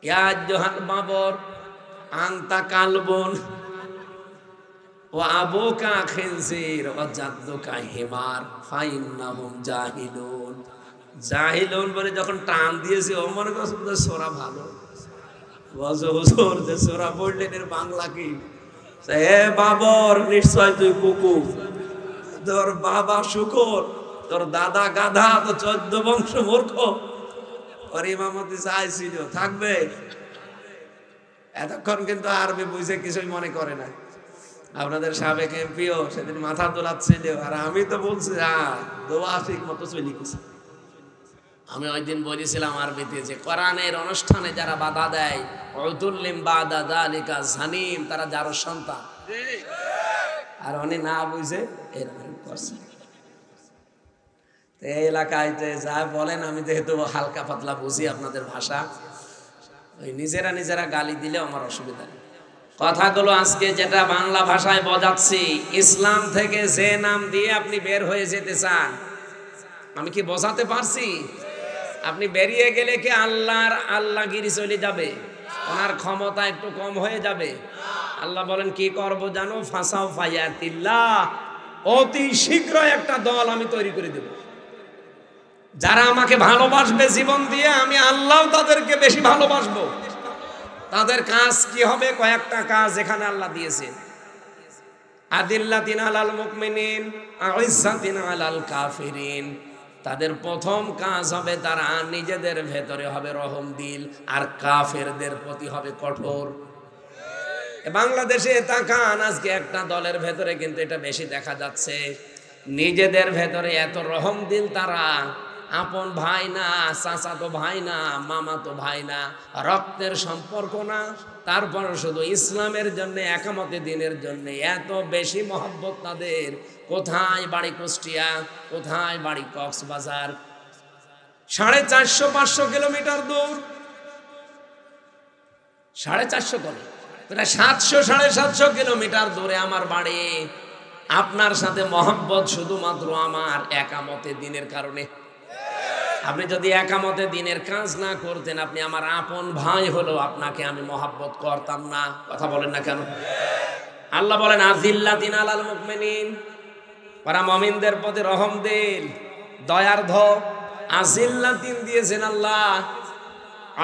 ইয়া আইয়ুহাল বাবর আনতা কালবুন ওয়া আবুকা খিনজির ওয়া জাদ্দুকা হিমার ফাইন্নাহুম জাহিলুন। জাহিলুন বলে যখন টান দিয়েছে, ও মনে করছে সূরা ভালো। বলছে হুজুর যে সূরা পড়লেন এর বাংলা কি? হে বাবর, নিশ্চয় তুই কুকুর, তোর বাবা শুকর, তোর দাদা গাধা, তো 14 বংশ মূর্খ। ওর ইমামতি চাইছিল থাকবে। এতক্ষণ কিন্তু আরবি বুঝে কিছুই মনে করে না। আপনাদের সাবেক এমপিও সেদিন মাথা দোলাচ্ছিল, আর আমি তো বলছি দোয়া ঠিক মতো চলে গেছে। আমি ওই দিন বলেছিলাম আরবিতে যে কোরআনের অনুষ্ঠানে যারা বাধা দেয়, উতুল্লিম বাদা যালিকা জানিম, তারা যার সন্তান। আর উনি না বুঝে এরকম করছে। এই এলাকায় যে যা বলেন, আমি যেহেতু হালকা পাতলা বুঝি আপনাদের ভাষা, ওই নিজেরা নিজেরা গালি দিলে আমার অসুবিধা নেই। কথাগুলো আজকে যেটা বাংলা ভাষায় বোঝাচ্ছি, ইসলাম থেকে যে নাম দিয়ে আপনি বের হয়ে যেতে চান, আমি কি বোঝাতে পারছি? আপনি বেরিয়ে গেলে কি আল্লাহগিরি চলে যাবে? ওনার ক্ষমতা একটু কম হয়ে যাবে? আল্লাহ বলেন কি করব জানো? ফাসাও ফায়াতিল্লাহ, অতি শীঘ্র একটা দল আমি তৈরি করে দেব, যারা আমাকে ভালোবাসবে জীবন দিয়ে, আমি আল্লাহ তাদেরকে বেশি ভালোবাসবো। তাদের কাজ কি হবে? কয়েকটা কাজ এখানে আল্লাহ দিয়েছেন। আদিল্লাতিন আলাল মুমিনিন আইজ্জাতিন আলাল কাফিরিন। তাদের প্রথম কাজ হবে তারা নিজেদের ভেতরে হবে রহম দিল, আর কাফেরদের প্রতি হবে কঠোর। বাংলাদেশে তাকান, আজকে একটা দলের ভেতরে কিন্তু এটা বেশি দেখা যাচ্ছে, নিজেদের ভেতরে এত রহম দিল, তারা আপন ভাই না, চাচাতো ভাই না, মামাতো ভাই না, রক্তের সম্পর্ক না, তারপর শুধু ইসলামের জন্য, একামতে দিনের জন্য এত বেশি মহব্বত তাদের। কোথায় বাড়ি কুষ্টিয়া, কোথায় বাড়ি কক্সবাজার, 450-500 কিলোমিটার দূর, 450 করে প্রায় 700-750 কিলোমিটার দূরে আমার বাড়ি। আপনার সাথে মহব্বত শুধুমাত্র আমার একামতে দিনের কারণে। আপনি যদি একামতে দিনের কাজ না করতেন, আপনি আমার আপন ভাই হলো, আপনাকে আমি মহব্বত করতাম না। কথা বলেন না কেন? আল্লাহ বলেন আযিল্লাতিন আলাল মুমিনিন, ওরা মুমিনদের প্রতি রহম দিল, দয়ার্ধ। আযিল্লাতিন দিয়েছেন আল্লাহ,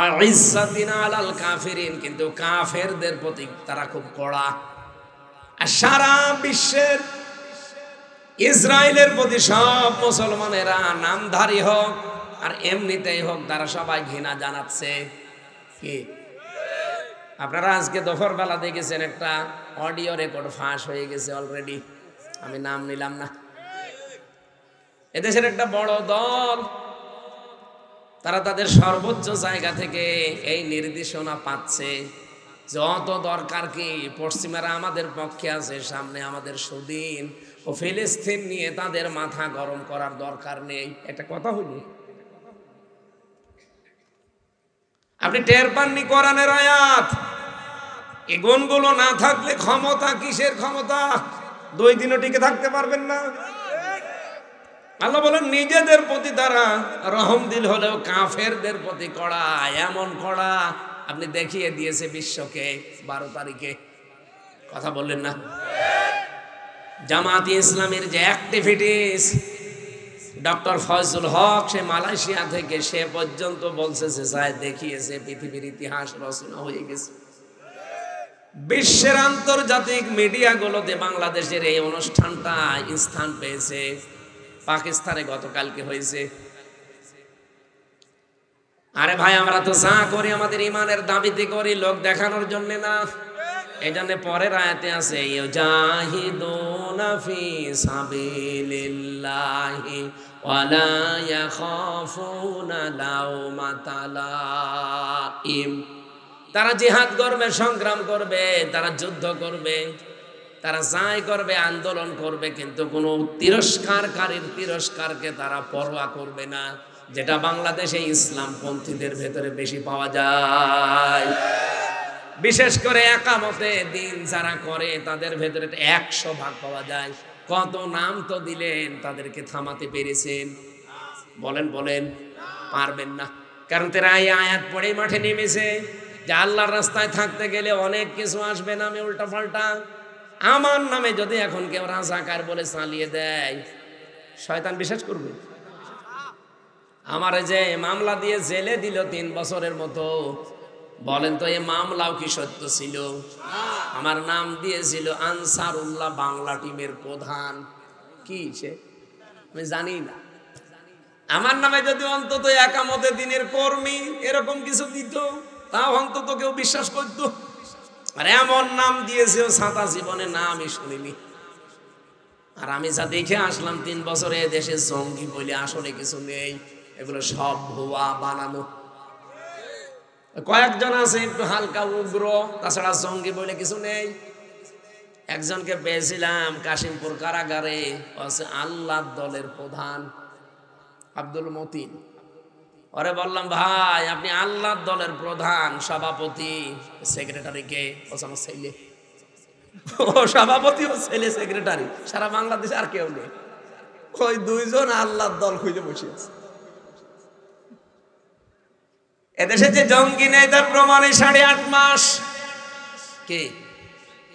আর ইজ্জাতিন আলাল কাফিরিন, কিন্তু কাফেরদের প্রতি তারা খুব কড়া। আর সারা বিশ্বের ইসরায়েলের প্রতি সব মুসলমানেরা, নামধারী হোক আর এমনিতেই হোক, তারা সবাই ঘৃণা জানাচ্ছে। কি আপনারা আজকে দুপুর বেলা দেখেছেন একটা অডিও রেকর্ড ফাঁস হয়ে গেছে অলরেডি, আমি নাম নিলাম না। এদেশের একটা বড় দল, তারা তাদের সর্বোচ্চ জায়গা থেকে এই নির্দেশনা পাচ্ছে, যত দরকার কি পশ্চিমারা আমাদের পক্ষে আছে, সামনে আমাদের সুদিন ও ফিলিস্তিন নিয়ে তাদের মাথা গরম করার দরকার নেই। একটা কথা হইল, আপনি টের পাননি কোরআনের আয়াত? এই গুণগুলো না থাকলে ক্ষমতা কিসের ক্ষমতা? 2 দিনও টিকে থাকতে পারবেন না। আল্লাহ বলেন নিজেদের প্রতি তারা রহম দিল হলেও কাফেরদের প্রতি কড়া, এমন কড়া আপনি দেখিয়ে দিয়েছে বিশ্বকে 12 তারিখে। কথা বললেন না? জামাতে ইসলামের যে অ্যাক্টিভিটিস, ডক্টর ফয়জুল হক সে মালয়েশিয়া থেকে, সে পর্যন্ত বলছে যে যায় দেখিয়েছে পৃথিবীর ইতিহাস রচনা হয়ে গেছে। বিশ্বের আন্তর্জাতিক মিডিয়াগুলোতে বাংলাদেশের এই অনুষ্ঠানটা স্থান পেয়েছে। পাকিস্তানে গতকালকে হয়েছে। আরে ভাই, আমরা তো যা করি আমাদের ইমানের দাবিতে করি, লোক দেখানোর জন্য না। এই জন্য পরের আয়াতে আছে ইউজাহিদুনা ফি সাবিলিল্লাহি ওয়ালা ইয়াখাফুনা লাওমাতা লাইম। তারা জিহাদ করবে, সংগ্রাম করবে, তারা যুদ্ধ করবে, তারা যাই করবে, আন্দোলন করবে, কিন্তু কোনো তিরস্কারকারীর তিরস্কারকে তারা পরোয়া করবে না, যেটা বাংলাদেশে ইসলামপন্থীদের ভেতরে বেশি পাওয়া যায়। বিশেষ করে একামতে দিন যারা করে তাদের ভেতরে 100 ভাগ পাওয়া যায়। কত নাম তো দিলেন, তাদেরকে থামাতে পেরেছেন? বলেন বলেন, পারবেন না। কারণ তারা এই আয়াত পড়েই মাঠে নেমেছে যে আল্লাহর রাস্তায় থাকতে গেলে অনেক কিছু আসবে নামে উল্টা পাল্টা। আমার নামে যদি এখন কেউ রাজাকার বলে চালিয়ে দেয়, শয়তান বিশ্বাস করবে? আমার যে মামলা দিয়ে জেলে দিল 3 বছরের মতো, বলেন তো এই মামলাও কি সত্য ছিল? আমার নাম দিয়েছিল আনসারুল্লাহ বাংলা টিমের প্রধান। কি সে আমি জানি না। আমার নামে যদি অন্তত একামতে দিনের কর্মী এরকম কিছু দিত, তাও অন্তত কেউ বিশ্বাস করতো। আর এমন নাম দিয়েছে সাদা জীবনে নামই শুনিনি। আর আমি যা দেখে আসলাম 3 বছরে দেশে জঙ্গি বলে আসলে কিছু নেই, এগুলো সব ভুয়া বানানো। কয়েকজন আছে একটু হালকা উগ্র, তাছাড়া জঙ্গি বলে কিছু নেই। একজনকে পেয়েছিলাম কাশিমপুর কারাগারে, আছে আল্লাহ দলের প্রধান। আব্দুল মতিন। ওরে বললাম, ভাই আপনি আল্লাহর দলের প্রধান, সভাপতি, সেক্রেটারি কে? আমার ছেলে। ও সভাপতি, ও ছেলে সেক্রেটারি, সারা বাংলাদেশে আর কেউ নেই। ওই দুইজন আল্লাহর দল খুঁজে বসে আছে। এদেশে যে জঙ্গি নেই তার প্রমাণে 8.5 মাস, কি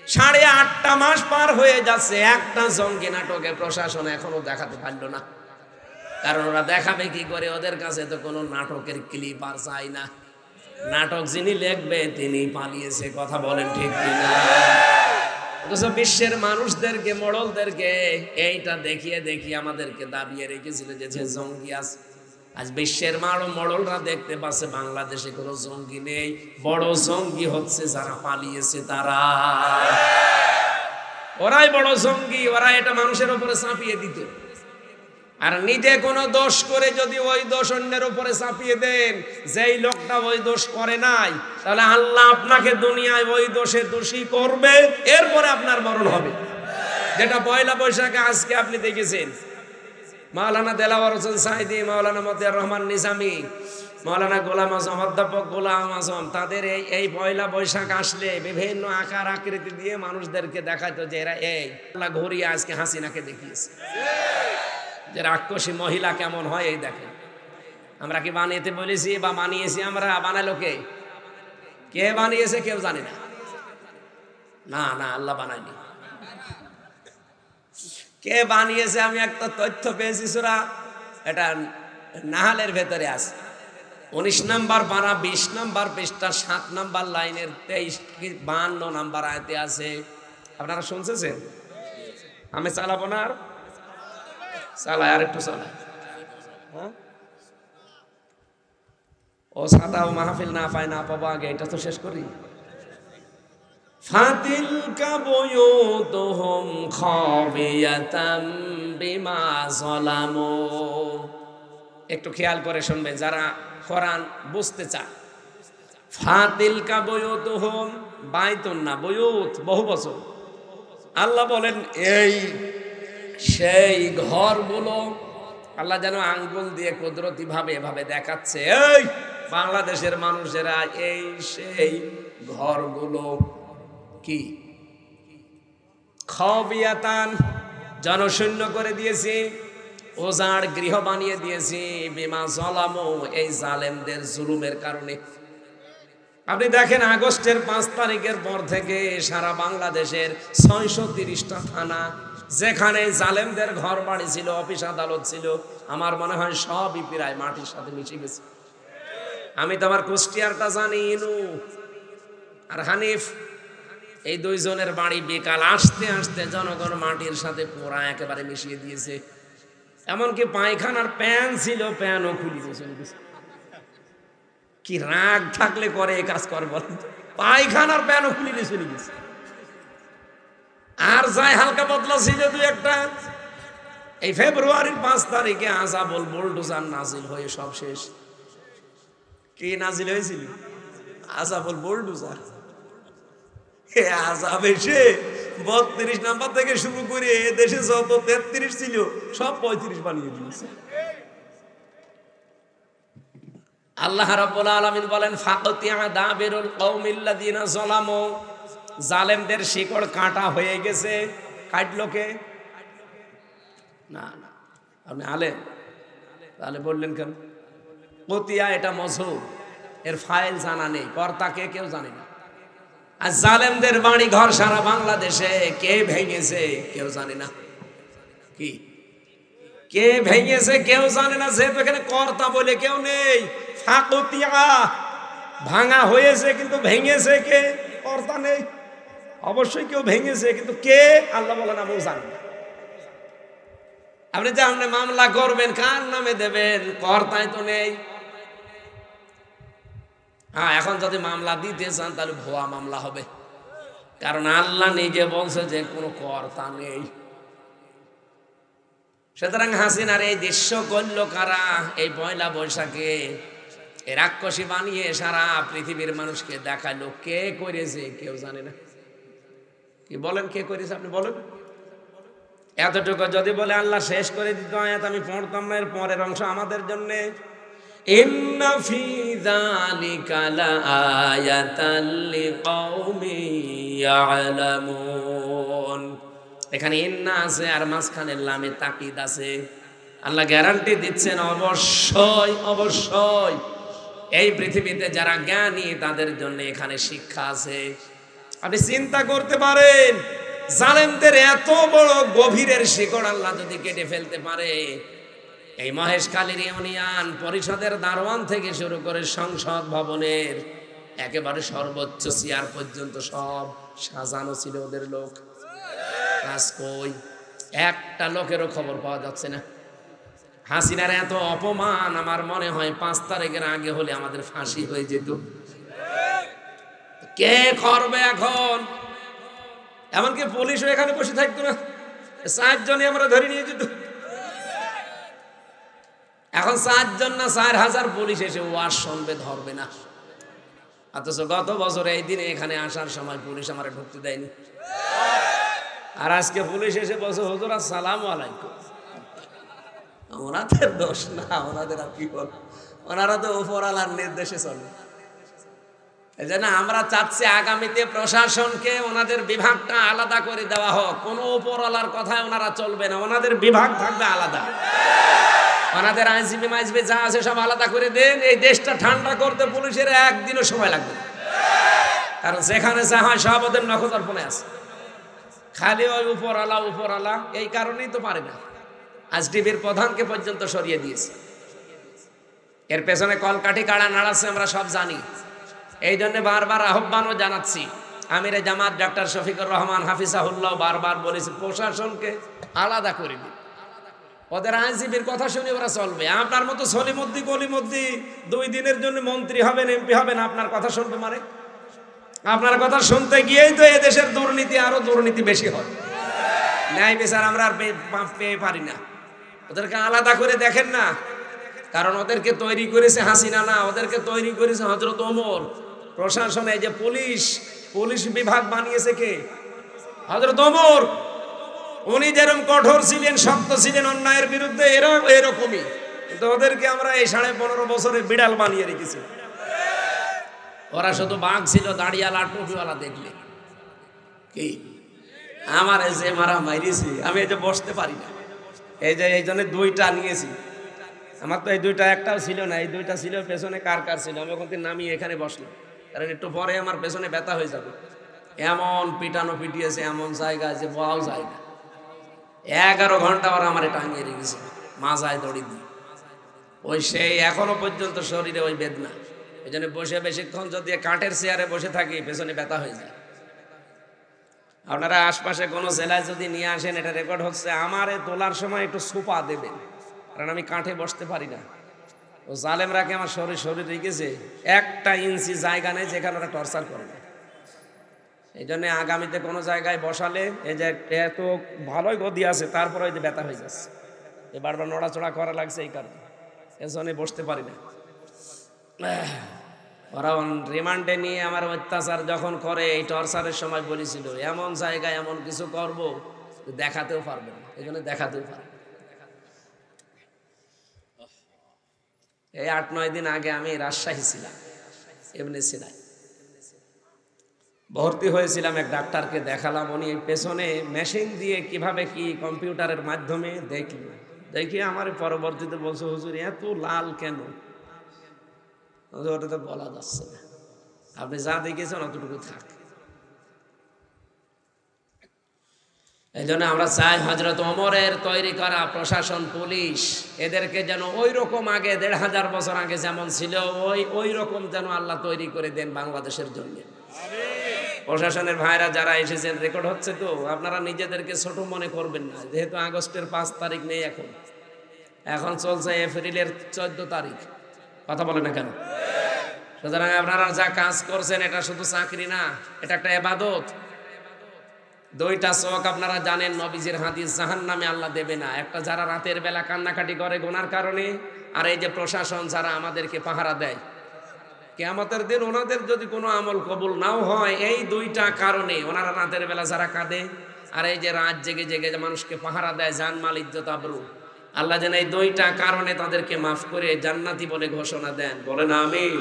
8.5টা মাস পার হয়ে যাচ্ছে, একটা জঙ্গি নাটকে প্রশাসন এখনো দেখাতে পারলো না। কারণ ওরা দেখাবে কি করে? ওদের কাছে তো কোনো নাটকের ক্লিপ আর চাই না। নাটক যিনি লিখবে তিনি পালিয়েছে। কথা বলেন ঠিক কিনা? অথচ বিশ্বের মানুষদেরকে, মোড়লদেরকে এইটা দেখিয়ে দেখিয়ে আমাদেরকে দাবিয়ে রেখেছিল যে জঙ্গি আছে। আজ বিশ্বের মোড়লরা দেখতে পাচ্ছে বাংলাদেশে কোনো জঙ্গি নেই। বড় জঙ্গি হচ্ছে যারা পালিয়েছে তারা। ওরাই বড় জঙ্গি। ওরা এটা মানুষের উপরে চাপিয়ে দিত। আর নিজে কোনো দোষ করে যদি ওই দোষ অন্যের উপরে চাপিয়ে দেন, যেই লোকটা ওই দোষ করে নাই, তাহলে আল্লাহ আপনাকে দুনিয়ায় ওই দোষে দোষী করবে, এরপরে আপনার মরণ হবে। যেটা পয়লা বৈশাখে আজকে আপনি দেখেছেন, মাওলানা দেলাওয়ার হোসেন সাইদি, মাওলানা মতিয়ার রহমান নিজামী, মাওলানা গোলাম আজম, অধ্যাপক গোলাম আজম, তাদের এই পয়লা বৈশাখ আসলে বিভিন্ন আকার আকৃতি দিয়ে মানুষদেরকে দেখাতো যে এরা এই ঘুরিয়ে আজকে হাসিনাকে দেখিয়েছে যে রাক্ষসী মহিলা কেমন হয়। এই দেখেন, আমরা কি বানিয়েতে বলেছি বা বানিয়েছি? আমরা বানালো কে? কে বানিয়েছে কেউ জানে না। না না, আল্লাহ বানায়নি। কে বানিয়েছে? আমি একটা তথ্য পেয়েছি, সূরা এটা নাহালের ভেতরে আছে, 19 নম্বর পারা 20 নম্বর পৃষ্ঠা 7 নম্বর লাইনের 52 নম্বর আয়াতে আছে। আপনারা শুনছেন? আমি চালাবো না, আর চালাই, আর একটু চালাই। ও সাদা ও মাহফিল না পায় না পাবো, আগে এটা তো শেষ করি। ফাতিলকা বুয়ুতুহুম খাবিয়াতাম বিমা যালামু। একটু খেয়াল করে শুনবেন যারা কোরআন বুঝতে চায়। ফাতিলকা বুয়ুতুহুম, বাইতুন না, বুয়ুত বহু বছর। আল্লাহ বলেন এই সেই ঘরগুলো, আল্লাহ যেন আঙ্গুল দিয়ে কুদরতি ভাবে এভাবে দেখাচ্ছে, এই বাংলাদেশের মানুষেরা এই সেই ঘরগুলো কি খাবিয়াতান, জনশূন্য করে দিয়েছি, ওজাড় গৃহ বানিয়ে দিয়েছি, বিমা যালামু, এই জালেমদের জুলুমের কারণে। আপনি দেখেন আগস্টের 5 তারিখের পর থেকে সারা বাংলাদেশের 630টা থানা, যেখানে জালেমদের ঘর বাড়ি ছিল, অফিস আদালত ছিল, আমার মনে হয় সবই প্রায় মাটির সাথে মিশে গেছে। আমি তো আমার কুষ্টিয়ারটা জানি, ইনু আর হানিফ, এই দুইজনের বাড়ি বিকাল আসতে আসতে জনগণ মাটির সাথে পুরা একেবারে মিশিয়ে দিয়েছে। এমনকি পায়খানার প্যান ছিল, প্যানও খুলে দিয়েছে। কি রাগ থাকলে করে এই কাজ করে বলেন? পায়খানার প্যানও খুলে দিয়ে চলে গেছে। আর যাই হালকা বদলা ছিল দু একটা, এই ফেব্রুয়ারির 5 তারিখে আযাবুল বুলডোজার নাজিল হয়ে সব শেষ। কি নাজিল হয়েছিল? আযাবুল বুলডোজার। আযাব এসে 32 নাম্বার থেকে শুরু করে দেশে যত 33 ছিল সব 35 বানিয়ে দিয়েছে। আল্লাহ রাব্বুল আলামিন বলেন ফাকতিয়া দাবিরুল কওমিল্লাযিনা যালামু, জালেমদের শিকড় কাটা হয়ে গেছে। কাটলো কে? না না, আপনি আলেম, তাহলে বললেন কেন? কতিয়া এটা মজহুর, এর ফাইল জানা নেই, কর্তা কে কেউ জানে না। আর জালেমদের বাড়ি ঘর সারা বাংলাদেশে কে ভেঙেছে কেউ জানে না। কি কে ভেঙেছে কেউ জানে না, যেহেতু এখানে কর্তা বলে কেউ নেই। ফাকতিয়া, ভাঙা হয়েছে কিন্তু ভেঙেছে কে? কর্তা নেই। অবশ্যই কেউ ভেঙেছে, কিন্তু কে আল্লাহ বলেন আমি জানি না। আপনি যে আপনি মামলা করবেন কার নামে দেবেন? কর্তাই তো নেই। হ্যাঁ, এখন যদি মামলা দিতে চান তাহলে ভুয়া মামলা হবে, কারণ আল্লাহ নিজে বলছে যে কোনো কর্তা নেই। সুতরাং হাসিনার এই দৃশ্য করল কারা? এই পয়লা বৈশাখে এই রাক্ষসী বানিয়ে সারা পৃথিবীর মানুষকে দেখালো। কে করেছে কেউ জানে না। কি বলেন কে করেছে? আপনি বলেন। এতটুকু যদি বলে আল্লাহ শেষ করে দিত আয়াত, আমি পড়তাম না। এর পরের অংশ আমাদের জন্য, ইন্না ফি যালিকা লাআয়াতাল লিকাউমিন ইয়ালামুন। এখানে ইন্না আছে আর মাঝখানে লামে তাকিদ আছে। আল্লাহ গ্যারান্টি দিচ্ছেন অবশ্যই অবশ্যই এই পৃথিবীতে যারা জ্ঞানী তাদের জন্য এখানে শিক্ষা আছে। আপনি চিন্তা করতে পারেন, জালেমদের এত বড় গভীরের শিকড় আল্লাহ যদি কেটে ফেলতে পারে, এই মহেশখালীর ইউনিয়ন পরিষদের দারোয়ান থেকে শুরু করে সংসদ ভবনের একেবারে সর্বোচ্চ চেয়ার পর্যন্ত সব সাজানো ছিল ওদের লোক। কাজ কই? একটা লোকেরও খবর পাওয়া যাচ্ছে না। হাসিনার এত অপমান, আমার মনে হয় 5 তারিখের আগে হলে আমাদের ফাঁসি হয়ে যেত। কে করবে এখন? এমনকি পুলিশও এখানে বসে থাকতো না, 4 জনই আমরা ধরে নিয়ে যেত। এখন 4 জন না 4000 পুলিশ এসে ওয়াজ শুনবে, ধরবে না। অথচ গত বছর এই দিনে এখানে আসার সময় পুলিশ আমারে ঢুকতে দেয়নি, আর আজকে পুলিশ এসে বলছে হুজুর আসসালামু আলাইকুম। ওনাদের দোষ না, ওনাদের আর কি বল, ওনারা তো উপরওয়ালার নির্দেশে চলে। এই জন্য আমরা চাচ্ছি আগামীতে প্রশাসনকে ওনাদের বিভাগটা আলাদা করে দেওয়া হোক। কোনো উপরওয়ালার কথায় ওনারা চলবে না, ওনাদের বিভাগ থাকবে আলাদা। ওনাদের আইনজীবী মাইজবি যা আছে সব আলাদা করে দেন। এই দেশটা ঠান্ডা করতে পুলিশের একদিনও সময় লাগবে না, কারণ যেখানে যা হয় সব ওদের নখদর্পণে আছে। খালি ওই উপরওয়ালা উপরওয়ালা, এই কারণেই তো পারে না। আজ টিভির প্রধানকে পর্যন্ত সরিয়ে দিয়েছে। এর পেছনে কলকাঠি কাড়া নাড়াচ্ছে আমরা সব জানি। এই জন্য বারবার আহ্বানও জানাচ্ছি, আমিরে জামাত ডাক্তার শফিকুর রহমান হাফিজাহুল্লাহ বারবার বলেছে প্রশাসনকে আলাদা করে দিন। ওদের আইনজীবীর কথা শুনে ওরা চলবে। আপনার মতো সলিমুদ্দি গলিমুদ্দি 2 দিনের জন্য মন্ত্রী হবেন, এমপি হবেন, আপনার কথা শুনবে মানে? আপনার কথা শুনতে গিয়েই তো এদেশের দুর্নীতি আরো দুর্নীতি বেশি হয়। ন্যায় বিচার আমরা আর পেয়ে পারি না। ওদেরকে আলাদা করে দেখেন না, কারণ ওদেরকে তৈরি করেছে হাসিনা না, ওদেরকে তৈরি করেছে হযরত ওমর। প্রশাসনে যে পুলিশ বিভাগ বানিয়েছে কে? হযরত ওমর। উনি যেরকম কঠোর ছিলেন, শক্ত ছিলেন অন্যায়ের বিরুদ্ধে, এরা এরকমই। কিন্তু ওদেরকে আমরা এই 15.5 বছরে বিড়াল বানিয়ে রেখেছি। ওরা শুধু বাঘ ছিল, দাড়িওয়ালা টুপিওয়ালা দেখলে কি আমার এই যে মারা মাইরেছি, আমি এই যে বসতে পারি না, এই জন্য 2টা নিয়েছি। আমার তো এই 2টা একটাও ছিল না, এই 2টা ছিল পেছনে কার ছিল। আমি ওখান থেকে নামিয়ে এখানে বসলাম, কারণ একটু পরে আমার পেছনে ব্যথা হয়ে যাবে। এমন পিটানো পিটিয়েছে, এমন জায়গায় যে বহাও যায় না। 11 ঘন্টা ওরা আমার টাঙিয়ে রেখেছে মাজায় দড়ি দিয়ে। ওই সেই এখনো পর্যন্ত শরীরে ওই বেদনা। এই জন্য বসে বেশিক্ষণ যদি কাঠের চেয়ারে বসে থাকি পেছনে ব্যথা হয়ে যায়। আপনারা আশপাশে কোনো জেলায় যদি নিয়ে আসেন, এটা রেকর্ড হচ্ছে, আমারে তোলার সময় একটু সোপা দেবেন, কারণ আমি কাঠে বসতে পারি না। ও জালেমরাকে আমার শরীর রেখেছে 1 ইঞ্চি জায়গা নেই যেখানে ওরা টর্চার করে না। এই জন্য আগামীতে কোনো জায়গায় বসালে, এই যে এত ভালোই গদি আছে, তারপরে ওই যে ব্যথা হয়ে যাচ্ছে, বারবার নড়াচড়া করা লাগছে, এই কারণে এজন্য বসতে পারি না। ওরা রিমান্ডে নিয়ে আমার অত্যাচার যখন করে, এই টর্চারের সময় বলেছিল এমন জায়গায় এমন কিছু করব দেখাতেও পারবে না, এই জন্য দেখাতেও পারবে। এই 8-9 দিন আগে আমি রাজশাহী ছিলাম, এমনি সিনাই ভর্তি হয়েছিলাম। এক ডাক্তারকে দেখালাম, উনি পেছনে মেশিন দিয়ে কিভাবে কি কম্পিউটারের মাধ্যমে দেখি আমার পরবর্তীতে বলছে হুজুর এত লাল কেন? ওটা তো বলা যাচ্ছে না, আপনি যা দেখেছেন অতটুকু থাক। এই জন্য আমরা চাই হযরত ওমরের তৈরি করা প্রশাসন, পুলিশ, এদেরকে যেন ওই রকম আগে 1500 বছর আগে যেমন ছিল ওই রকম যেন আল্লাহ তৈরি করে দেন বাংলাদেশের জন্য। প্রশাসনের ভাইরা যারা এসেছেন, রেকর্ড হচ্ছে তো, আপনারা নিজেদেরকে ছোট মনে করবেন না। যেহেতু আগস্টের 5 তারিখ নেই, এখন চলছে এপ্রিলের 14 তারিখ, কথা বলে না কেন? সুতরাং আপনারা যা কাজ করছেন এটা শুধু চাকরি না, এটা একটা ইবাদত। 2টা চোখ আপনারা জানেন, নবীজির হাদিস, জাহান্নামে আল্লাহ দেবে না। একটা যারা রাতের বেলা কান্নাকাটি করে গুনার কারণে, আর এই যে প্রশাসন যারা আমাদেরকে পাহারা দেয়, কিয়ামতের দিন ওনাদের যদি কোনো আমল কবুল নাও হয়, এই 2টা কারণে, ওনারা রাতের বেলা যারা কাঁদে আর এই যে রাত জেগে জেগে যে মানুষকে পাহারা দেয় জানমাল ইজ্জত আবরু, আল্লাহ যেন এই দুইটা কারণে তাদেরকে মাফ করে জান্নাতি বলে ঘোষণা দেন। বলেন আমিন।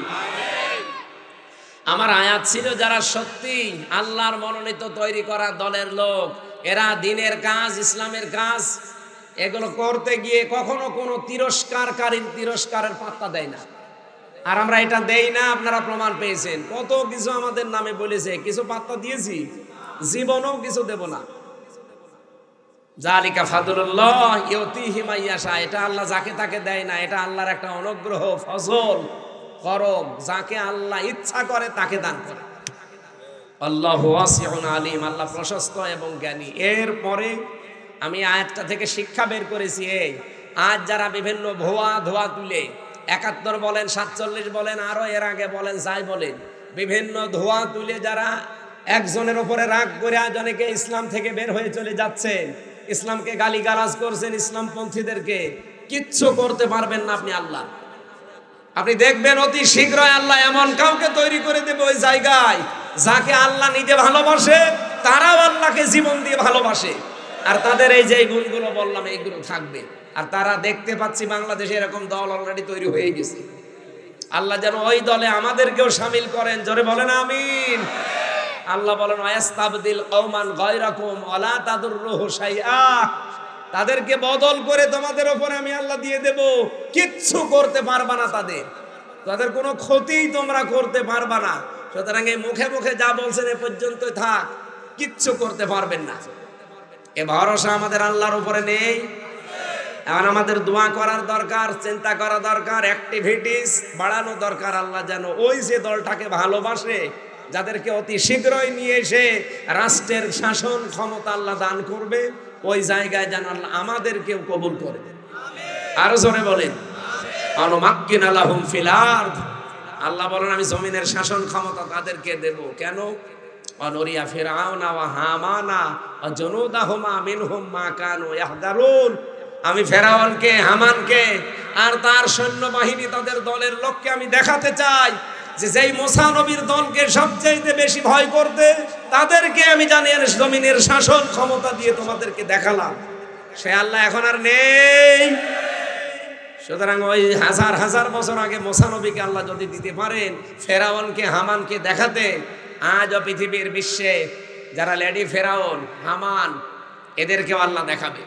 আমার আয়াত ছিল যারা সত্যি আল্লাহর মনোনীত তৈরি করা দলের লোক, এরা দ্বীনের কাজ, ইসলামের কাজ এগুলো করতে গিয়ে কখনো কোনো তিরস্কারকারীর তিরস্কারের পাত্তা দেয় না। আর আমরা এটা দেই না, আপনারা প্রমাণ পেয়েছেন। কত কিছু আমাদের নামে বলেছে, কিছু পাত্তা দিয়েছি? জীবনেও কিছু দেব না। জালিকা ফাদলুল্লাহ ইউতিহি মান ইয়াশা, এটা আল্লাহ যাকে তাকে দেয় না, এটা আল্লাহর একটা অনুগ্রহ, ফজল, করম। যাকে আল্লাহ ইচ্ছা করে তাকে দান করে। আল্লাহু ওয়াসিউন আলিম, আল্লাহ প্রশস্ত এবং জ্ঞানী। এরপরে আমি আয়াতটা থেকে শিক্ষা বের করেছি, এই আজ যারা বিভিন্ন ভুয়া ধোয়া তুলে ৭১ বলেন, ৪৭ বলেন, আরো এর আগে বলেন, যাই বলেন, বিভিন্ন ধোয়া তুলে যারা একজনের উপরে রাগ করে আজকে ইসলাম থেকে বের হয়ে চলে যাচ্ছেন, ইসলামকে গালিগালাজ করছেন, ইসলামপন্থীদেরকে কিচ্ছু করতে পারবেন না আপনি। আল্লাহ, আপনি দেখবেন অতি শীঘ্রই আল্লাহ এমন কাউকে তৈরি করে দেবে ওই জায়গায়, যাকে আল্লাহ নিজে ভালোবাসে, তারাও আল্লাহকে জীবন দিয়ে ভালোবাসে। আর তাদের এই যে গুণগুলো বললাম, এইগুলো থাকবে। আর তারা দেখতে পাচ্ছি বাংলাদেশে এরকম দল অলরেডি তৈরি হয়ে গেছে। আল্লাহ যেন ওই দলে আমাদেরকেও শামিল করেন। জোরে বলেন আমিন। আল্লাহ বলেন ওয়াস্তাবদিল কওমান গায়রাকুম ওয়ালা তাদুররুহু শাইআ, তাদেরকে বদল করে তোমাদের উপরে আমি আল্লাহ দিয়ে দেব, কিচ্ছু করতে পারবা না, তাদের কোনো ক্ষতি তোমরা করতে পারবা না। সুতরাং এই মুখে মুখে যা বলছেন এ পর্যন্তই থাক, কিচ্ছু করতে পারবেন না। এ ভরসা আমাদের আল্লাহর উপরে নেই। এখন আমাদের দোয়া করার দরকার, চিন্তা করা দরকার, অ্যাক্টিভিটিস বাড়ানো দরকার। আল্লাহ যেন ওই যে দলটাকে ভালোবাসে, যাদেরকে অতি শীঘ্রই নিয়ে এসে রাষ্ট্রের শাসন ক্ষমতা আল্লাহ দান করবে, ওই জায়গায় যেন আল্লাহ আমাদেরকেও কবুল করে। আরো জোরে বলেন আনুমাক্কিনা লাহুম ফিল আরদ, আল্লাহ বলেন আমি জমিনের শাসন ক্ষমতা তাদেরকে দেব। কেন? অনুরিয়া ফিরআউনা ওয়া হামানা ওয়া জুনুদাহুমা মিনহুম মা কানু ইয়াহদারুন, আমি ফেরাউনকে, হামানকে আর তার সৈন্যবাহিনী, তাদের দলের লোককে আমি দেখাতে চাই যে যেই মুসা নবীর দলকে সবচেয়ে বেশি ভয় করতে, তাদেরকে আমি জানি জমিনের শাসন ক্ষমতা দিয়ে তোমাদেরকে দেখালাম। সে আল্লাহ এখন আর নেই। সুতরাং ওই হাজার হাজার বছর আগে মুসা নবীকে আল্লাহ যদি দিতে পারেন ফেরাউনকে, হামানকে দেখাতে, আজও পৃথিবীর বিশ্বে যারা লেডি ফেরাউন, হামান, এদেরকেও আল্লাহ দেখাবে।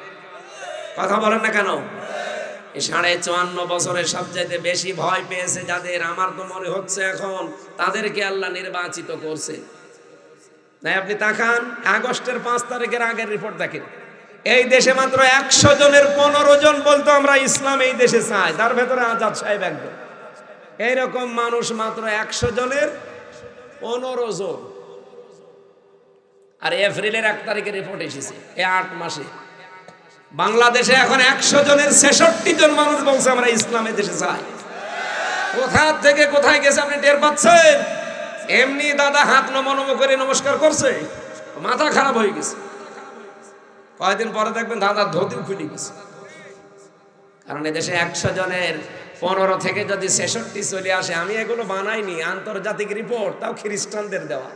কথা বলেন না কেন? 54.5 বছরে সবচাইতে বেশি ভয় পেয়েছে যাদের, আমার তো মনে হচ্ছে এখন তাদেরকে আল্লাহ নির্বাচিত করছে। নাই আপনি তাকান, আগস্টের 5 তারিখের আগের রিপোর্ট দেখেন, এই দেশে মাত্র 100 জনের 15 জন বলতো আমরা ইসলাম এই দেশে চাই, তার ভেতরে আজাদ সাহেব একজন। এইরকম মানুষ মাত্র 100 জনের 15 জন। আর এপ্রিলের 1 তারিখের রিপোর্ট এসেছে, এই 8 মাসে বাংলাদেশে এখন 100 জনের 66 জন মানুষ বলছে আমরা ইসলামের দেশে চাই। কোথা থেকে কোথায় গেছে আপনি টের পাচ্ছেন? এমনি দাদা হাত নমো করে নমস্কার করছে, মাথা খারাপ হয়ে গেছে। কয়েকদিন পরে দেখবেন দাদা ধুতিও খুলে গেছে। কারণ এদেশে 100 জনের 15 থেকে যদি 66 চলে আসে, আমি এগুলো বানাইনি, আন্তর্জাতিক রিপোর্ট, তাও খ্রিস্টানদের দেওয়া।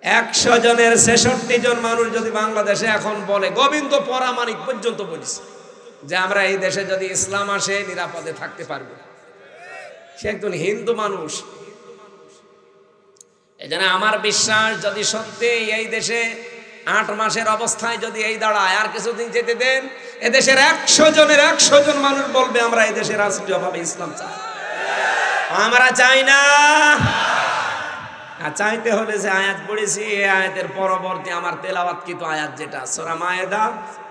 100 জনের 66 জন মানুষ যদি বাংলাদেশে এখন বলে, গোবিন্দ পরামানিক পর্যন্ত বলিস যে আমরা এই দেশে যদি ইসলাম আসে নিরাপদে থাকতে পারবো, সে একজন হিন্দু মানুষ। এজন্য আমার বিশ্বাস, যদি সত্যি এই দেশে 8 মাসের অবস্থায় যদি এই দাঁড়ায়, আর কিছুদিন যেতে দেন, এদেশের 100 জনের 100 জন মানুষ বলবে আমরা এই দেশে রাষ্ট্রীয়ভাবে ইসলাম চাই। আমরা চাই না। আর চাইতে হলে যে আয়াত পড়েছি, এই আয়াতের পরবর্তী আমার তেলাওয়াতকৃত আয়াত যেটা সূরা মায়েদা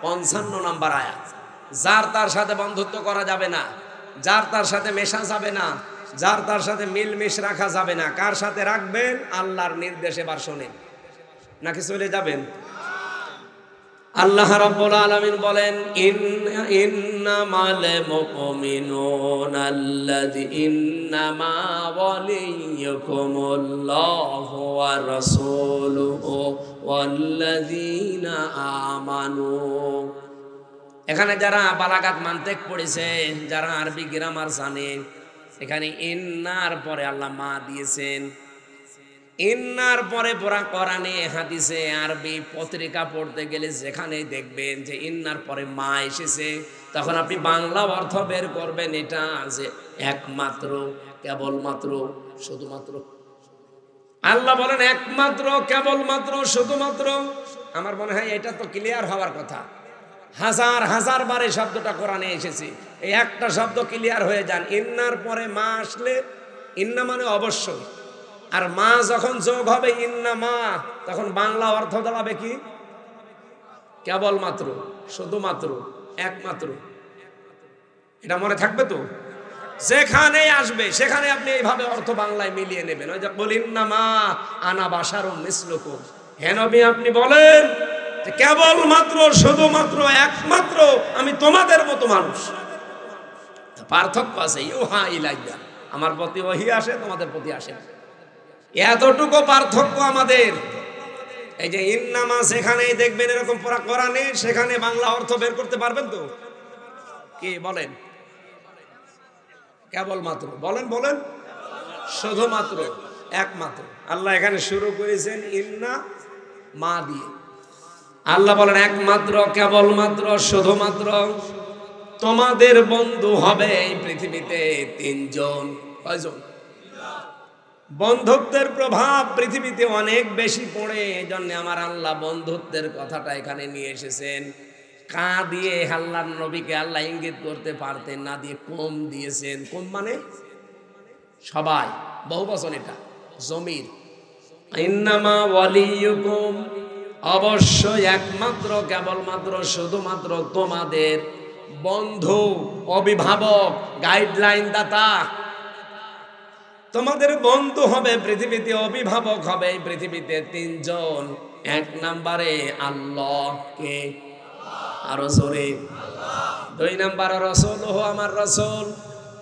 55 নম্বর আয়াত, যার তার সাথে বন্ধুত্ব করা যাবে না, যার তার সাথে মেশা যাবে না, যার তার সাথে মিলমিশ রাখা যাবে না। কার সাথে রাখবেন? আল্লাহর নির্দেশ। এবার শোনেন, নাকি চলে যাবেন? আল্লাহ রাব্বুল আলামিন বলেন ইন্নামাল মুমিনুনা ইন্নামা ওয়ালিয়ুকুমুল্লাহু ওয়া রাসূলুহু ওয়াল্লাযীনা আমানু। এখানে যারা বালাগাত মানতেক পড়েছে, যারা আরবি গ্রামার জানে, এখানে ইন্নার পরে আল্লাহ মা দিয়েছেন। ইন্নার পরে পড়া কোরআনে হাদিসে আরবি পত্রিকা পড়তে গেলে যেখানেই দেখবেন যে ইন্নার পরে মা এসেছে, তখন আপনি বাংলা অর্থ বের করবেন এটা যে একমাত্র, কেবলমাত্র, শুধুমাত্র। আল্লাহ বলেন একমাত্র, কেবলমাত্র, শুধুমাত্র। আমার মনে হয় এটা তো ক্লিয়ার হওয়ার কথা। হাজার হাজার বারে শব্দটা কোরআনে এসেছে, এই একটা শব্দ ক্লিয়ার হয়ে যান। ইন্নার পরে মা আসলে, ইন্না মানে অবশ্যই, আর মা যখন যোগ হবে ইন্না মা, তখন বাংলা অর্থ দাঁড়াবে কি? কেবলমাত্র, শুধুমাত্র, একমাত্র। এটা মনে থাকবে তো? যেখানে আসবে সেখানে আপনি এইভাবে অর্থ বাংলায় মিলিয়ে নেবেন। ওই যে বলিন না মা আনা বাশারুম মিসলুকুম, হে নবী আপনি বলেন যে কেবলমাত্র, শুধুমাত্র, একমাত্র আমি তোমাদের মতো মানুষ। পার্থক্য আছে। ইউহা ইলাইয়া, আমার প্রতি ওহী আসে, তোমাদের প্রতি আসে না। এতটুকু পার্থক্য আমাদের। এই যে ইন্নামা সেখানেই দেখবেন এরকম পড়া কোরআনে, সেখানে বাংলা অর্থ বের করতে পারবেন তো? কি বলেন? কেবলমাত্র বলেন, বলেন, শুধুমাত্র, একমাত্র। আল্লাহ এখানে শুরু করেছেন ইন্না মা দিয়ে। আল্লাহ বলেন একমাত্র, কেবলমাত্র, শুধুমাত্র তোমাদের বন্ধু হবে এই পৃথিবীতে তিনজন। কয়জন? বন্ধুত্বের প্রভাব পৃথিবীতে অনেক বেশি পড়ে, এই জন্য আমার আল্লাহ বন্ধুত্বের কথাটা এখানে নিয়ে এসেছেন। কা দিয়ে আল্লাহর নবীকে আল্লাহ ইঙ্গিত করতে পারতেন, না দিয়ে কম দিয়েছেন। কম মানে সবাই, বহু বচন এটা, জমির। ইন্নামা ওয়ালিয়ুকুম, অবশ্যই, একমাত্র, কেবলমাত্র, শুধুমাত্র তোমাদের বন্ধু, অভিভাবক, গাইডলাইন দাতা। তোমাদের বন্ধু হবে পৃথিবীতে, অভিভাবক হবে এই পৃথিবীতে তিনজন। এক নম্বরে আল্লাহ, কে? আরো জোরে। দুই নম্বরে রাসূল, আমার রাসূল।